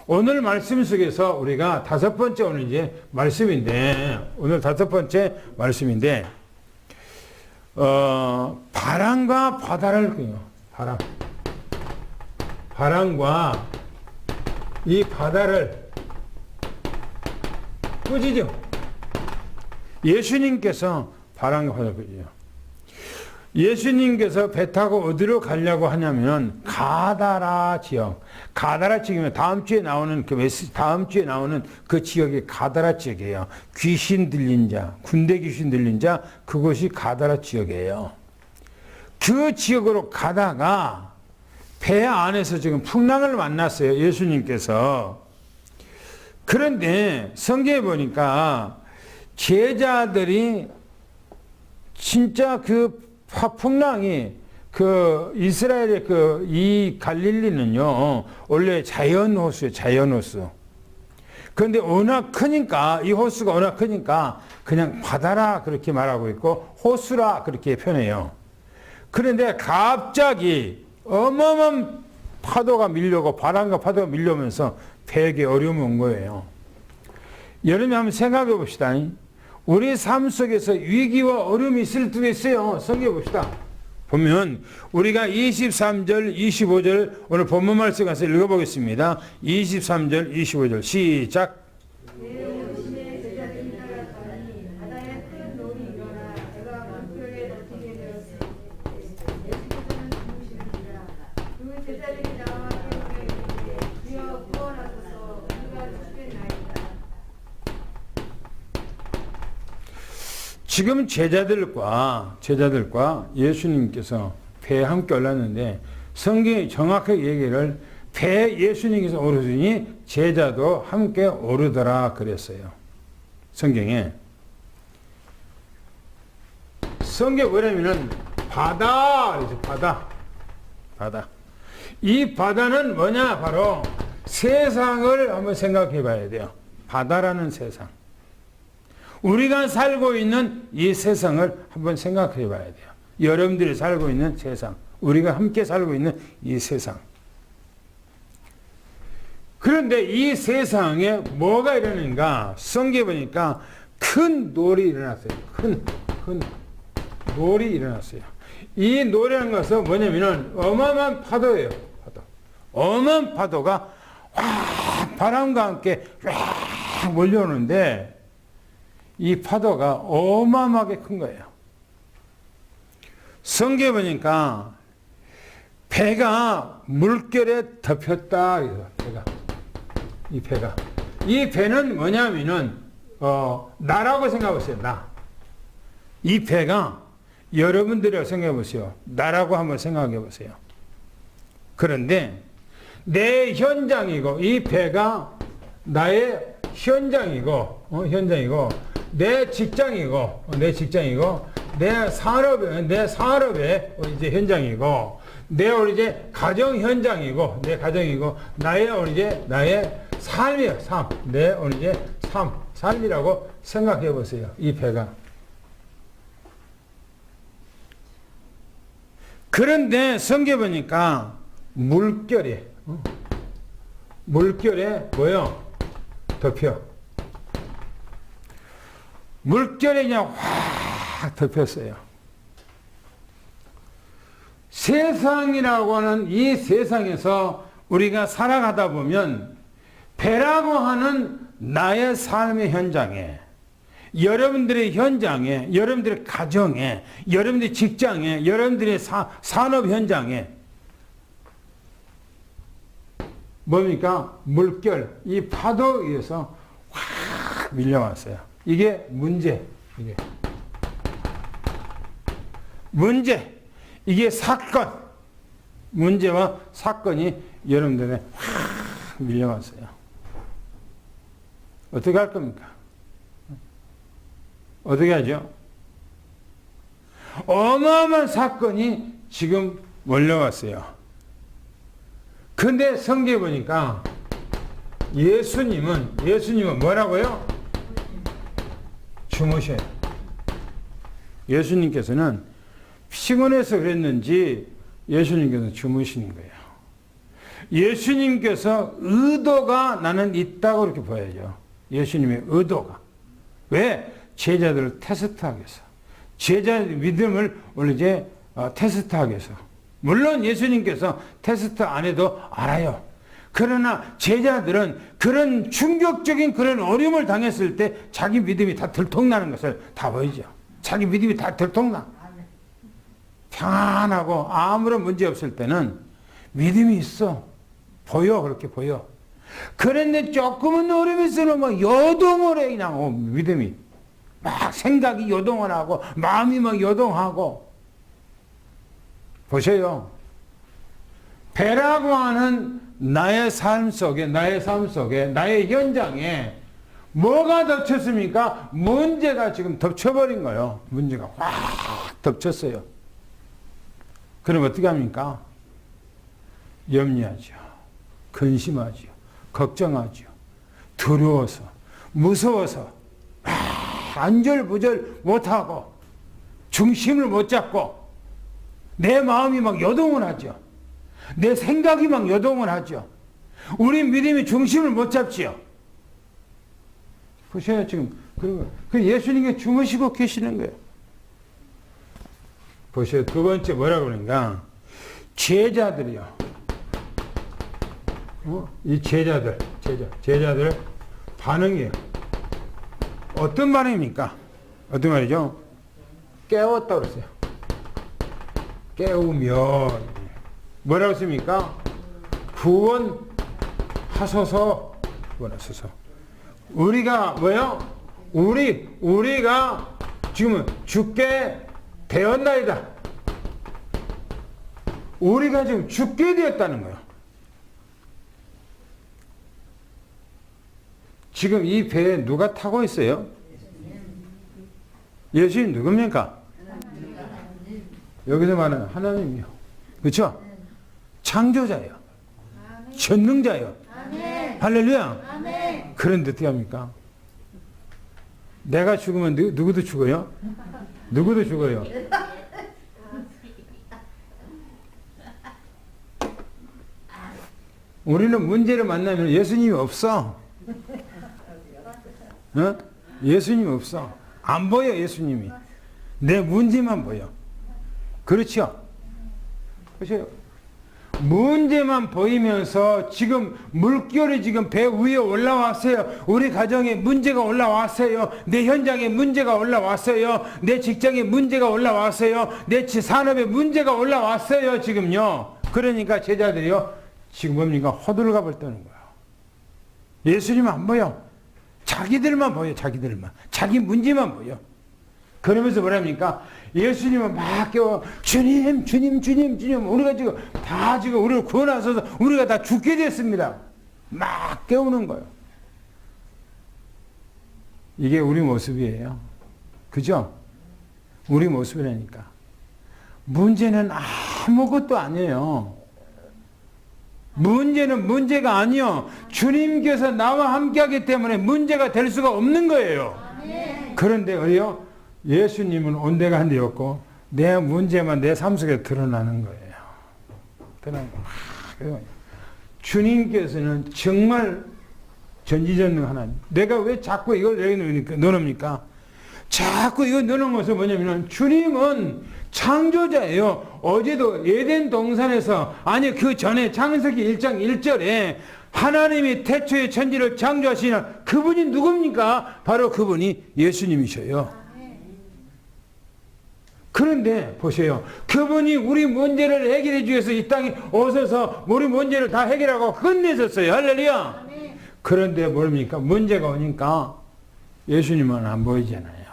오늘 말씀 속에서 우리가 다섯 번째 오늘 이제 말씀인데 오늘 다섯 번째 말씀인데 바람과 바다를 그요. 바람과 이 바다를 꾸짖죠. 예수님께서 바람과 바다를 꾸짖죠. 예수님께서 배 타고 어디로 가려고 하냐면 가다라 지역. 가다라 지역이면 다음 주에 나오는 그 지역이 가다라 지역이에요. 귀신 들린 자, 군대 귀신 들린 자, 그곳이 가다라 지역이에요. 그 지역으로 가다가 배 안에서 지금 풍랑을 만났어요. 예수님께서. 그런데 성경에 보니까 제자들이 진짜 그 풍랑이 그 이스라엘의 이 갈릴리는요 원래 자연 호수예요. 자연 호수. 그런데 워낙 크니까 이 호수가 워낙 크니까 그냥 바다라 그렇게 말하고 있고 호수라 그렇게 표현해요. 그런데 갑자기 어마어마한 파도가 밀려오고 바람과 파도가 밀려오면서 배에게 어려움이 온 거예요. 여러분이 한번 생각해 봅시다. 우리 삶 속에서 위기와 어려움이 있을 때가 있어요. 성경에 봅시다. 보면 우리가 23절, 25절 오늘 본문 말씀 가서 읽어보겠습니다. 23절, 25절 시작. 지금 제자들과 예수님께서 배에 함께 올랐는데 성경이 정확하게 얘기를 배에 예수님께서 오르시니 제자도 함께 오르더라 그랬어요. 성경에. 성경에 뭐냐면은 바다, 바다. 이 바다는 뭐냐? 바로 세상을 한번 생각해 봐야 돼요. 바다라는 세상. 우리가 살고 있는 이 세상을 한번 생각해 봐야 돼요. 여러분들이 살고 있는 세상. 우리가 함께 살고 있는 이 세상. 그런데 이 세상에 뭐가 일어나는가? 성경에 보니까 큰 놀이 일어났어요. 큰 놀이 일어났어요. 이 노래라는 것은 뭐냐면은 어마어마한 파도예요. 파도. 어마어마한 파도가 바람과 함께 쫙 몰려오는데 이 파도가 어마어마하게 큰 거예요. 성경에 보니까 배가 물결에 덮였다. 이 배는 뭐냐면은 나라고 생각해보세요. 이 배가 여러분들이라고 생각해보세요. 나라고 한번 생각해보세요. 그런데 내 현장이고 이 배가 나의 현장이고 내 직장이고 내 산업의 이제 현장이고 내 이제 가정 현장이고 내 가정이고 나의 삶이에요. 내 이제 삶이라고 생각해 보세요. 이 배가. 그런데 성경에 보니까 물결에 뭐요? 덮여. 물결에 그냥 확 덮였어요. 세상이라고 하는 이 세상에서 우리가 살아가다 보면 배라고 하는 나의 삶의 현장에, 여러분들의 현장에, 여러분들의 가정에, 여러분들의 직장에, 여러분들의 산업 현장에 뭡니까? 물결, 이 파도에 의해서 확 밀려왔어요. 이게 문제. 이게 사건. 문제와 사건이 여러분들에 확 밀려왔어요. 어떻게 할 겁니까? 어떻게 하죠? 어마어마한 사건이 지금 몰려왔어요. 근데 성경에 보니까 예수님은 뭐라고요? 주무셔요. 예수님께서는 피곤해서 그랬는지 예수님께서는 주무시는 거예요. 예수님께서 의도가 나는 있다고 이렇게 보여요. 예수님의 의도가. 왜? 제자들을 테스트하기 위해서. 제자의 믿음을 오늘 이제 테스트하기 위해서. 물론 예수님께서 테스트 안 해도 알아요. 그러나 제자들은 그런 충격적인 그런 어려움을 당했을 때 자기 믿음이 다 들통나는 것을 다 보이죠. 자기 믿음이 다 들통나. 평안하고 아무런 문제 없을 때는 믿음이 있어. 보여. 그렇게 보여. 그런데 조금은 어려움이 있으면 막 요동을 해. 그냥 믿음이. 막 생각이 요동을 하고 마음이 막 요동하고. 보세요. 배라고 하는 나의 삶 속에, 나의 현장에 뭐가 덮쳤습니까? 문제가 지금 덮쳐버린 거예요. 문제가 확 덮쳤어요. 그럼 어떻게 합니까? 염려하죠. 근심하죠. 걱정하죠. 두려워서, 무서워서, 안절부절 못하고, 중심을 못 잡고, 내 마음이 막 요동을 하죠. 내 생각이 막 요동을 하죠. 우리 믿음이 중심을 못 잡지요. 보세요, 지금. 그 예수님이 주무시고 계시는 거예요. 보세요. 두 번째 뭐라고 그러는가? 제자들이요. 이 제자들 반응이에요. 어떤 반응입니까? 어떤 말이죠? 깨웠다고 그랬어요. 깨우면 뭐라고 했습니까? 구원하소서. 우리가 뭐요? 우리가 지금은 죽게 되었나이다. 우리가 지금 죽게 되었다는 거예요. 지금 이 배에 누가 타고 있어요? 예수님 누굽니까? 여기서 말하는 하나님이요. 그렇죠? 창조자예요. 전능자예요. 할렐루야. 그런데 어떻게 합니까? 내가 죽으면 누구도 죽어요? 누구도 죽어요. 우리는 문제를 만나면 예수님이 없어. 어? 예수님이 없어. 안 보여, 예수님이. 내 문제만 보여. 그렇죠? 보세요. 문제만 보이면서 지금 물결이 지금 배 위에 올라왔어요. 우리 가정에 문제가 올라왔어요. 내 현장에 문제가 올라왔어요. 내 직장에 문제가 올라왔어요. 내 산업에 문제가 올라왔어요. 지금요. 그러니까 제자들이요. 지금 뭡니까? 호들갑을 떠는 거예요. 예수님 안 보여. 자기들만 보여. 자기들만. 자기 문제만 보여. 그러면서 뭐랍니까? 예수님은 막 깨워. 주님, 주님, 주님, 주님. 우리가 지금 다 지금 우리를 구원하셔서 우리가 다 죽게 됐습니다. 막 깨우는 거예요. 이게 우리 모습이에요. 그죠? 우리 모습이라니까. 문제는 아무것도 아니에요. 문제는 문제가 아니요. 주님께서 나와 함께하기 때문에 문제가 될 수가 없는 거예요. 그런데 어디요? 예수님은 온데가 한데 없고 내 문제만 내 삶 속에 드러나는 거예요. 드러나는 거예요. 주님께서는 정말 전지전능 하나님. 내가 왜 자꾸 이걸 여기 넣습니까? 자꾸 이거 넣는 것은 뭐냐면 주님은 창조자예요. 어제도 예덴 동산에서 아니 그 전에 창세기 1장 1절에 하나님이 태초에 천지를 창조하시나 그분이 누굽니까? 바로 그분이 예수님이셔요. 그런데 보세요. 그분이 우리 문제를 해결해 주기 위해서 이 땅에 오셔서 우리 문제를 다 해결하고 끝내셨어요. 할렐루야. 그런데 뭡니까? 문제가 오니까 예수님은 안 보이잖아요.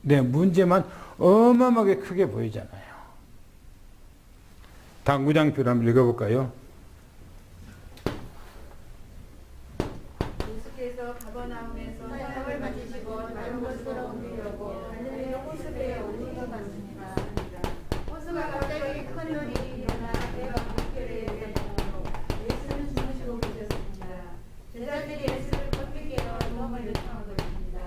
내 문제만 어마어마하게 크게 보이잖아요. 당구장표를 한번 읽어볼까요? 예수께서 가버나움에서 사람을 맞으시고 다른 곳으로 옮기려고 갈릴리 호수배에 오신 것 같습니다. 호수가 갑자기 큰 눈이 일어나 배가 물결에 대하므로 예수는 주무시고 계셨습니다. 제자들이 예수를 걷기게로 도움을 요청한 것입니다.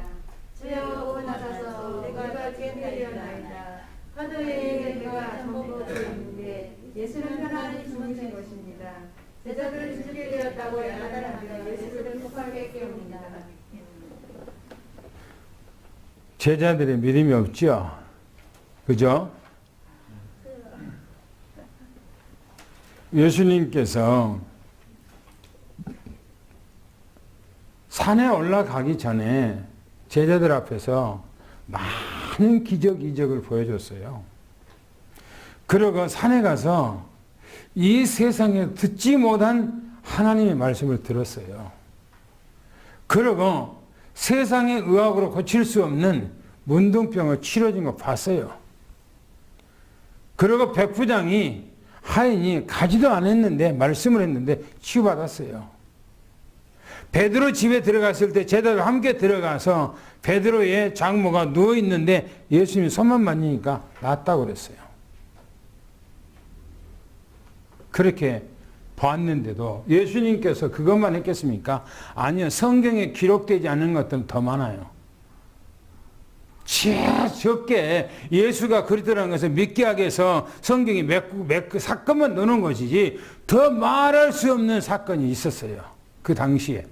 주여 구원하소서 내가 죄인되었나이다. 파도에 내가 전부 되었는데 예수는 편안히 주무신 것입니다. 제자들은 죽게 되었다고 야단하며 예수를 급하게 깨웁니다. 제자들의 믿음이 없죠? 그죠? 예수님께서 산에 올라가기 전에 제자들 앞에서 많은 기적, 이적을 보여줬어요. 그러고 산에 가서 이 세상에 듣지 못한 하나님의 말씀을 들었어요. 그러고 세상의 의학으로 고칠 수 없는 문둥병을 치료진 거 봤어요. 그리고 백부장이 하인이 가지도 않았는데 말씀을 했는데 치유받았어요. 베드로 집에 들어갔을 때 제자들과 함께 들어가서 베드로의 장모가 누워있는데 예수님이 손만 만지니까 낫다고 그랬어요. 그렇게 봤는데도 예수님께서 그것만 했겠습니까? 아니요. 성경에 기록되지 않은 것들은 더 많아요. 적게 예수가 그리스도라는 것을 믿게 하기 위해서 성경이 몇 사건만 넣는 것이지 더 말할 수 없는 사건이 있었어요. 그 당시에.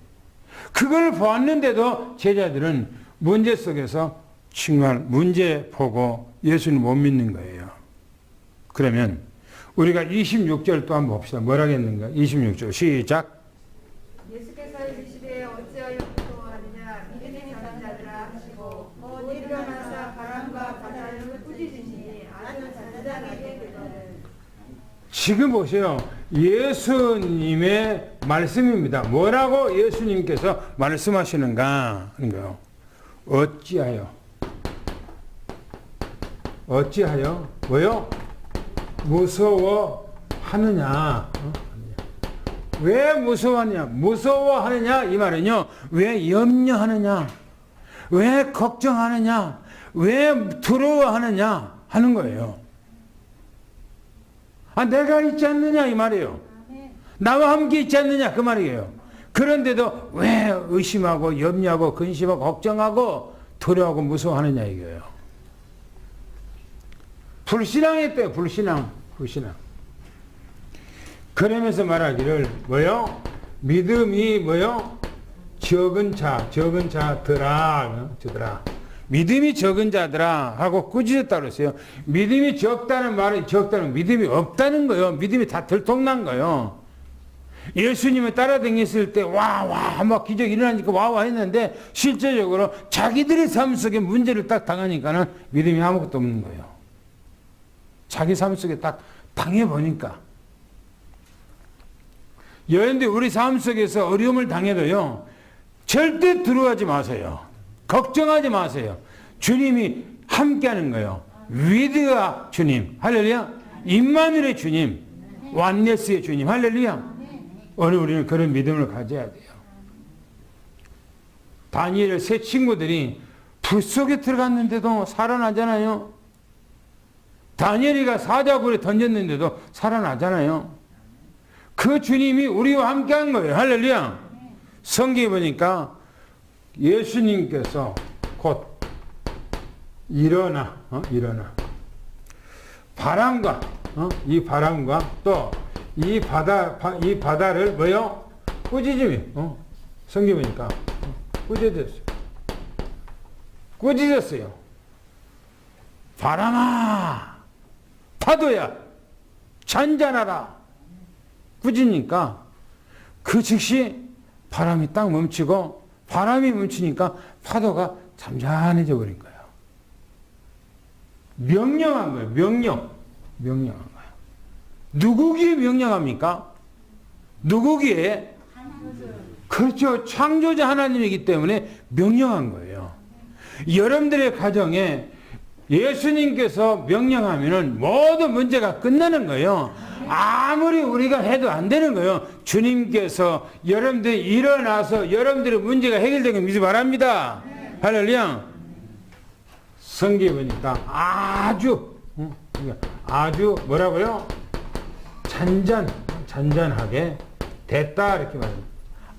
그걸 보았는데도 제자들은 문제 속에서 정말 문제 보고 예수를 못 믿는 거예요. 그러면 우리가 26절 또 한번 봅시다. 뭐라겠는가? 26절 시작. 예수께서 이르시되 어찌하여 무서워하느냐 믿음이 작은 자들아 하시고 곧 일어나사 바람과 바다를 꾸짖으시니 아주 잔잔하게 되거든. 지금 보세요. 예수님의 말씀입니다. 뭐라고 예수님께서 말씀하시는가 하는 거예요. 어찌하여 어찌하여 뭐요? 무서워하느냐? 왜 무서워하느냐? 무서워하느냐 이 말은요. 왜 염려하느냐? 왜 걱정하느냐? 왜 두려워하느냐? 하는 거예요. 아, 내가 있지 않느냐 이 말이에요. 나와 함께 있지 않느냐 그 말이에요. 그런데도 왜 의심하고 염려하고 근심하고 걱정하고 두려워하고 무서워하느냐 이거예요. 불신앙했대요. 불신앙. 그러면서 말하기를 뭐요? 믿음이 뭐요? 적은 자들아. 믿음이 적은 자들아 하고 꾸짖었다고 그랬어요. 믿음이 적다는 말은 믿음이 없다는 거예요. 믿음이 다 들통난 거예요. 예수님을 따라다녔을 때 막 기적이 일어나니까 와와 했는데 실제적으로 자기들의 삶 속에 문제를 딱 당하니까는 믿음이 아무것도 없는 거예요. 자기 삶 속에 딱 당해보니까. 여러분들 우리 삶 속에서 어려움을 당해도요. 절대 두려워하지 마세요. 걱정하지 마세요. 주님이 함께하는 거예요. 위드가 주님. 할렐루야. 임마누엘의 주님. 완네스의 주님. 할렐루야. 오늘 우리는 그런 믿음을 가져야 돼요. 다니엘 세 친구들이 불 속에 들어갔는데도 살아나잖아요. 다니엘이가 사자굴에 던졌는데도 살아나잖아요. 그 주님이 우리와 함께한 거예요. 할렐루야. 성경에 보니까 예수님께서 곧 일어나 바람과 이 바람과 또 이 바다를 뭐요? 꾸짖음이 성경에 보니까 꾸짖었어요. 바람아, 파도야, 잔잔하라. 꾸짖으니까 그 즉시 바람이 딱 멈추고 바람이 멈추니까 파도가 잠잠해져 버린 거예요. 명령한 거예요. 명령한 거예요. 누구기에 명령합니까? 누구기에? 그렇죠. 창조자 하나님이기 때문에 명령한 거예요. 여러분들의 가정에 예수님께서 명령하면은 모든 문제가 끝나는 거예요. 아무리 우리가 해도 안 되는 거예요. 주님께서 여러분들이 일어나서 여러분들의 문제가 해결되는 걸 믿지 바랍니다. 할렐루야. 성경에 보니까 아주 뭐라고요? 잔잔하게 됐다 이렇게 말합니다.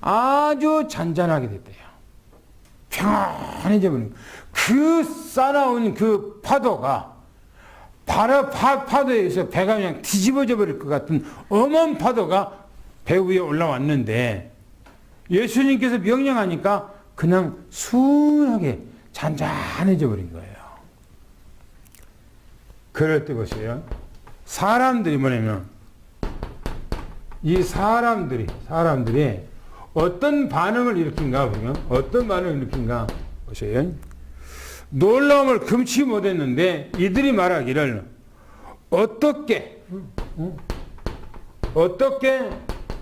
아주 잔잔하게 됐대요. 평안해져 버린 그 싸나운 그 파도가 파도에 의해서 배가 그냥 뒤집어져 버릴 것 같은 엄한 파도가 배 위에 올라왔는데 예수님께서 명령하니까 그냥 순하게 잔잔해져 버린 거예요. 그럴 때 보세요. 사람들이 뭐냐면 이 사람들이 어떤 반응을 일으킨가 보면 어떤 반응을 일으킨가 보세요. 놀라움을 금치 못했는데 이들이 말하기를 어떻게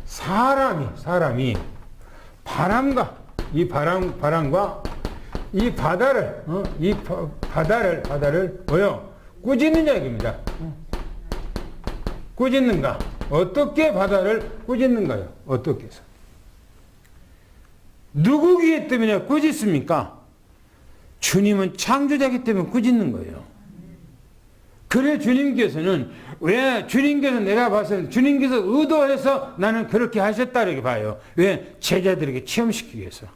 사람이 바람과 이 바다를 뭐요? 꾸짖느냐 이겁니다. 꾸짖는가? 어떻게 바다를 꾸짖는가요? 어떻게 해서? 누구기 때문에 꾸짖습니까? 주님은 창조자이기 때문에 꾸짖는 거예요. 그래 주님께서는 왜 주님께서 내가 봐서는 주님께서 의도해서 나는 그렇게 하셨다 이렇게 봐요. 왜? 제자들에게 체험시키기 위해서.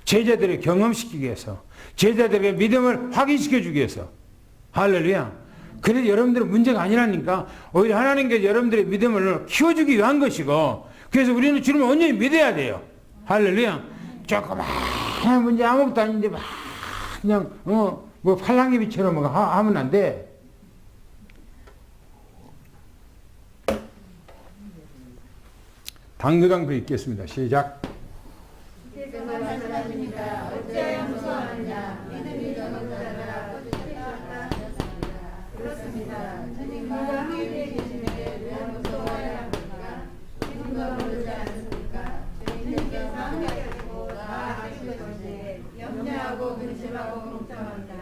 제자들에게 경험시키기 위해서. 제자들에게 믿음을 확인시켜 주기 위해서. 할렐루야. 그래서 여러분들은 문제가 아니라니까 오히려 하나님께서 여러분들의 믿음을 키워주기 위한 것이고 그래서 우리는 주님을 온전히 믿어야 돼요. 할렐루야. 조그마한 문제 아무것도 아닌데 막 그냥 뭐 팔랑개비처럼 하면 안 돼. 당교당부 읽겠습니다. 시작. 어찌하여 무서워하느냐 믿음이 적은 자들아 그렇습니다. 주님과 함께 계시는데 왜 무서워해야 합니까? 지금도 모르지 않습니까? 주님께서 함께 하시고 다 아시는데 염려하고 근심하고 걱정합니다.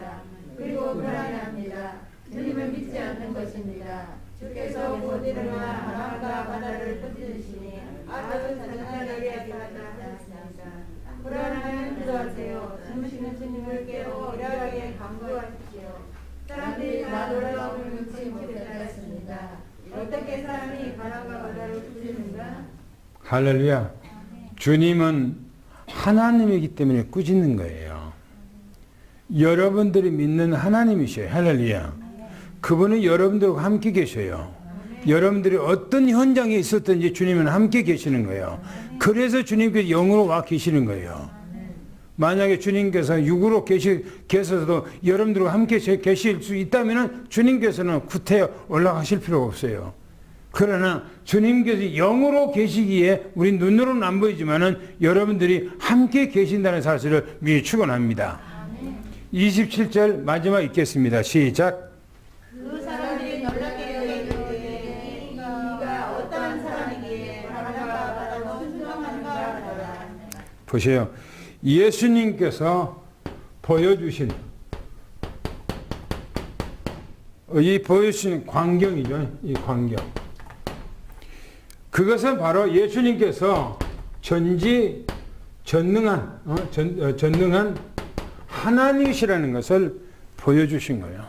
그리고 불안해합니다. 주님을 믿지 않는 것입니다. 주께서 곧 일어나 바람과 바다를 꾸짖으시니 아주 잔잔하게 하셨습니다. 불안하면 기도하세요. 주무시는 주님을 깨워 일하게 강구하십시오. 사람들이 다 놀라움을 금치 못했습니다. 어떻게 사람이 바람과 바다를 꾸짖는가? 할렐루야. 주님은 하나님이기 때문에 꾸짖는 거예요. 여러분들이 믿는 하나님이셔요. 할렐루야. 그분은 여러분들과 함께 계셔요. 여러분들이 어떤 현장에 있었든지 주님은 함께 계시는 거예요. 그래서 주님께서 영으로 와 계시는 거예요. 만약에 주님께서 육으로 계셔서도 여러분들과 함께 계실 수 있다면 주님께서는 구태여 올라가실 필요가 없어요. 그러나 주님께서 영으로 계시기에 우리 눈으로는 안 보이지만은 여러분들이 함께 계신다는 사실을 미리 축원합니다. 27절 마지막 읽겠습니다. 시작. 그 사람들이 놀랍게 여기되 네가 어떠한 사람이기에 바람과 바다도 순종하는가 하더라. 보세요. 예수님께서 보여주신 이 보여주신 광경이죠. 이 광경. 그것은 바로 예수님께서 전능한 하나님이시라는 것을 보여주신 거예요.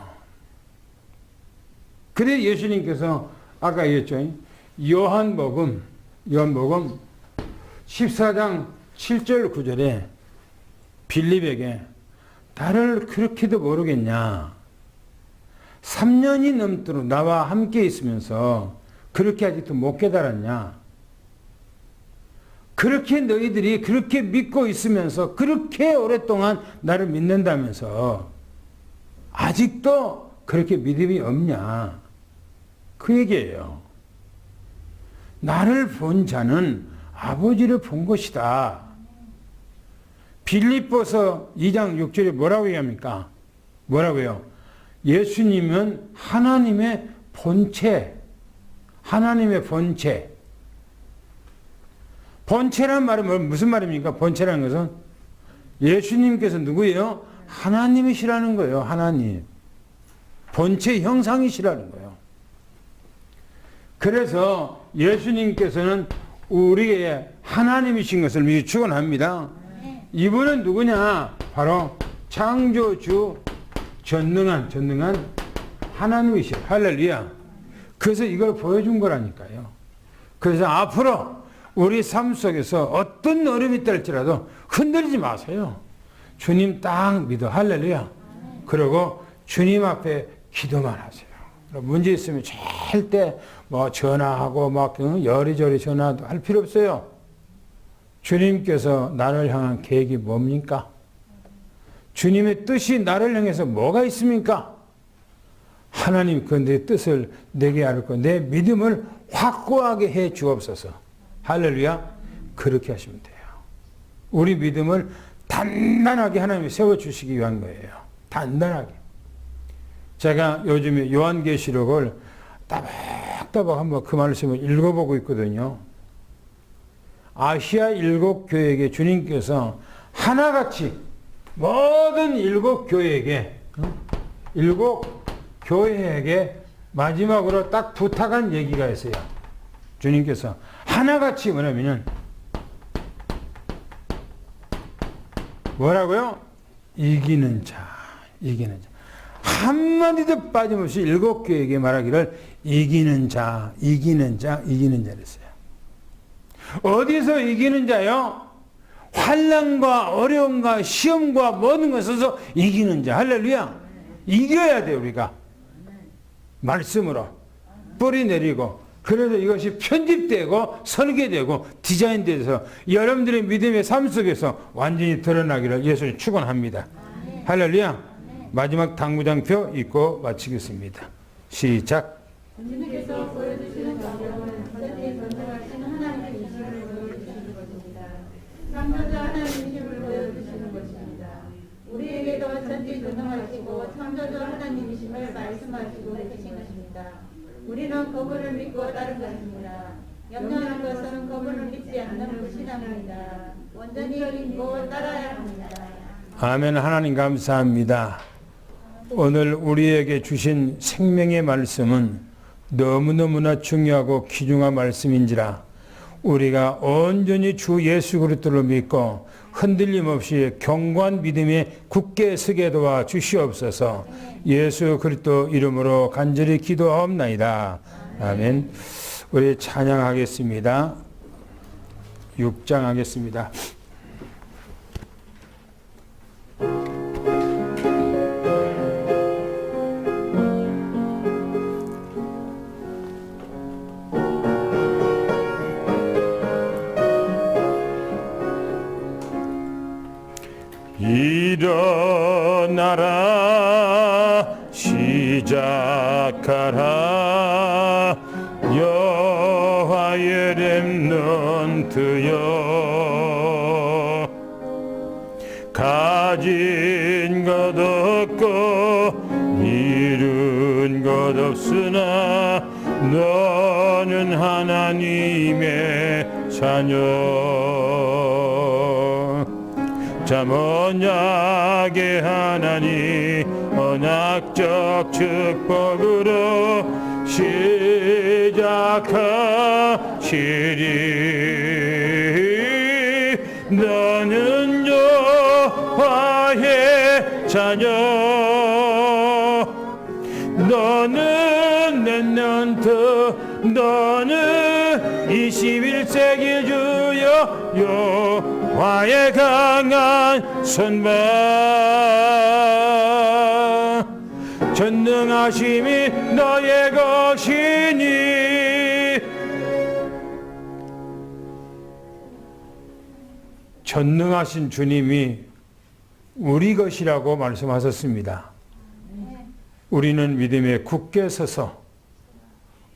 그래 예수님께서 아까 얘기했죠. 요한복음 14장 7절 9절에 빌립에게 나를 그렇게도 모르겠냐. 3년이 넘도록 나와 함께 있으면서 그렇게 아직도 못 깨달았냐. 그렇게 너희들이 그렇게 믿고 있으면서 그렇게 오랫동안 나를 믿는다면서 아직도 그렇게 믿음이 없냐. 그 얘기예요. 나를 본 자는 아버지를 본 것이다. 빌립보서 2장 6절에 뭐라고 얘기합니까? 뭐라고요? 예수님은 하나님의 본체, 하나님의 본체. 본체란 말은 무슨 말입니까? 본체라는 것은 예수님께서 누구예요? 하나님이시라는 거예요. 하나님. 본체 형상이시라는 거예요. 그래서 예수님께서는 우리의 하나님이신 것을 미리 축원합니다. 이분은 누구냐? 바로 창조주 전능한 하나님이시죠. 할렐루야. 그래서 이걸 보여준 거라니까요. 그래서 앞으로 우리 삶 속에서 어떤 어려움이 있다 할지라도 흔들리지 마세요. 주님 딱 믿어. 할렐루야. 그리고 주님 앞에 기도만 하세요. 문제 있으면 절대 뭐 전화하고 막 여리저리 전화도 할 필요 없어요. 주님께서 나를 향한 계획이 뭡니까? 주님의 뜻이 나를 향해서 뭐가 있습니까? 하나님 그 내 뜻을 내게 알고 내 믿음을 확고하게 해 주옵소서. 할렐루야. 그렇게 하시면 돼요. 우리 믿음을 단단하게 하나님이 세워주시기 위한 거예요. 단단하게. 제가 요즘에 요한계시록을 따박따박 한번 그 말씀을 읽어보고 있거든요. 아시아 7교회에게 주님께서 하나같이 모든 7교회에게 7교회에게 마지막으로 딱 부탁한 얘기가 있어요. 주님께서 하나같이 뭐냐면은 뭐라고요? 이기는 자. 한마디도 빠짐없이 7교회에게 말하기를 이기는 자 그랬어요. 어디서 이기는 자요? 환난과 어려움과 시험과 모든 것에서 이기는 자. 할렐루야. 이겨야 돼 우리가. 말씀으로 뿌리 내리고 그래서 이것이 편집되고 설계되고 디자인돼서 여러분들의 믿음의 삶 속에서 완전히 드러나기를 예수님 축원합니다. 할렐루야. 마지막 당구장표 읽고 마치겠습니다. 시작. 주님께서 보여주시는 정령은 전쟁에 전쟁하시는 하나님의 이심을 보여주시는 것입니다. 창조자 하나님의 힘을 보여주시는 것입니다. 우리에게도 전지전능하시고 창조자 하나님이심을 말씀하시고 계신 것입니다. 우리는 그분을 믿고 따른 것입니다. 염려하는 것은 그분을 믿지 않는 불신앙입니다. 온전히 믿고 따라야 합니다. 아멘. 하나님 감사합니다. 오늘 우리에게 주신 생명의 말씀은 너무너무나 중요하고 귀중한 말씀인지라 우리가 온전히 주 예수 그리스도를 믿고 흔들림 없이 견고한 믿음에 굳게 서게 도와 주시옵소서. 예수 그리스도 이름으로 간절히 기도하옵나이다. 아멘. 우리 찬양하겠습니다. 6장 하겠습니다. 일어나라 시작하라 여호와의 렘넌트여 가진 것 없고 이룬 것 없으나 너는 하나님의 자녀 참 언약의 하나님 언약적 축복으로 시작하시리 너는 여호와의 자녀 너는 렘넌트 너는 21세기 주여 여호와의 강한 손발 전능하심이 너의 것이니 전능하신 주님이 우리 것이라고 말씀하셨습니다. 우리는 믿음에 굳게 서서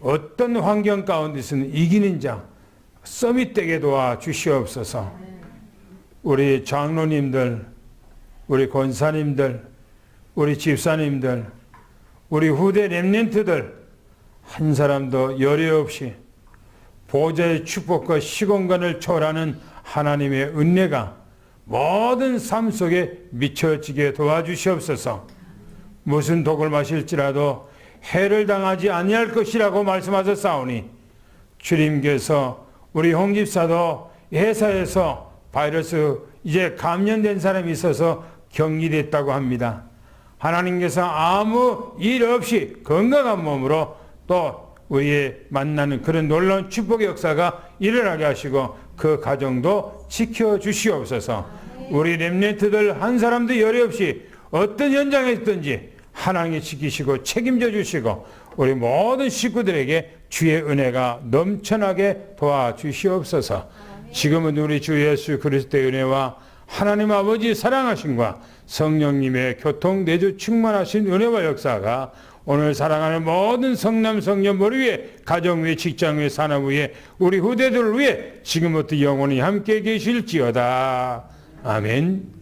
어떤 환경 가운데서는 이기는 자 서밋되게 도와 주시옵소서. 우리 장로님들, 우리 권사님들, 우리 집사님들, 우리 후대 렘넌트들 한 사람도 열애 없이 보좌의 축복과 시공간을 초월하는 하나님의 은혜가 모든 삶 속에 미쳐지게 도와주시옵소서. 무슨 독을 마실지라도 해를 당하지 아니할 것이라고 말씀하셨사오니 주님께서 우리 홍 집사도 회사에서 바이러스 이제 감염된 사람이 있어서 격리됐다고 합니다. 하나님께서 아무 일 없이 건강한 몸으로 또 우리의 만나는 그런 놀라운 축복의 역사가 일어나게 하시고 그 가정도 지켜주시옵소서. 우리 렘넌트들 한 사람도 열애 없이 어떤 현장에 있든지 하나님이 지키시고 책임져 주시고 우리 모든 식구들에게 주의 은혜가 넘쳐나게 도와주시옵소서. 지금은 우리 주 예수 그리스도의 은혜와 하나님 아버지 사랑하심과 성령님의 교통 내주 충만하신 은혜와 역사가 오늘 사랑하는 모든 성남 성녀 머리 위에 가정 위에 직장 위에 산업 위에 우리 후대들을 위해 지금부터 영원히 함께 계실지어다. 아멘.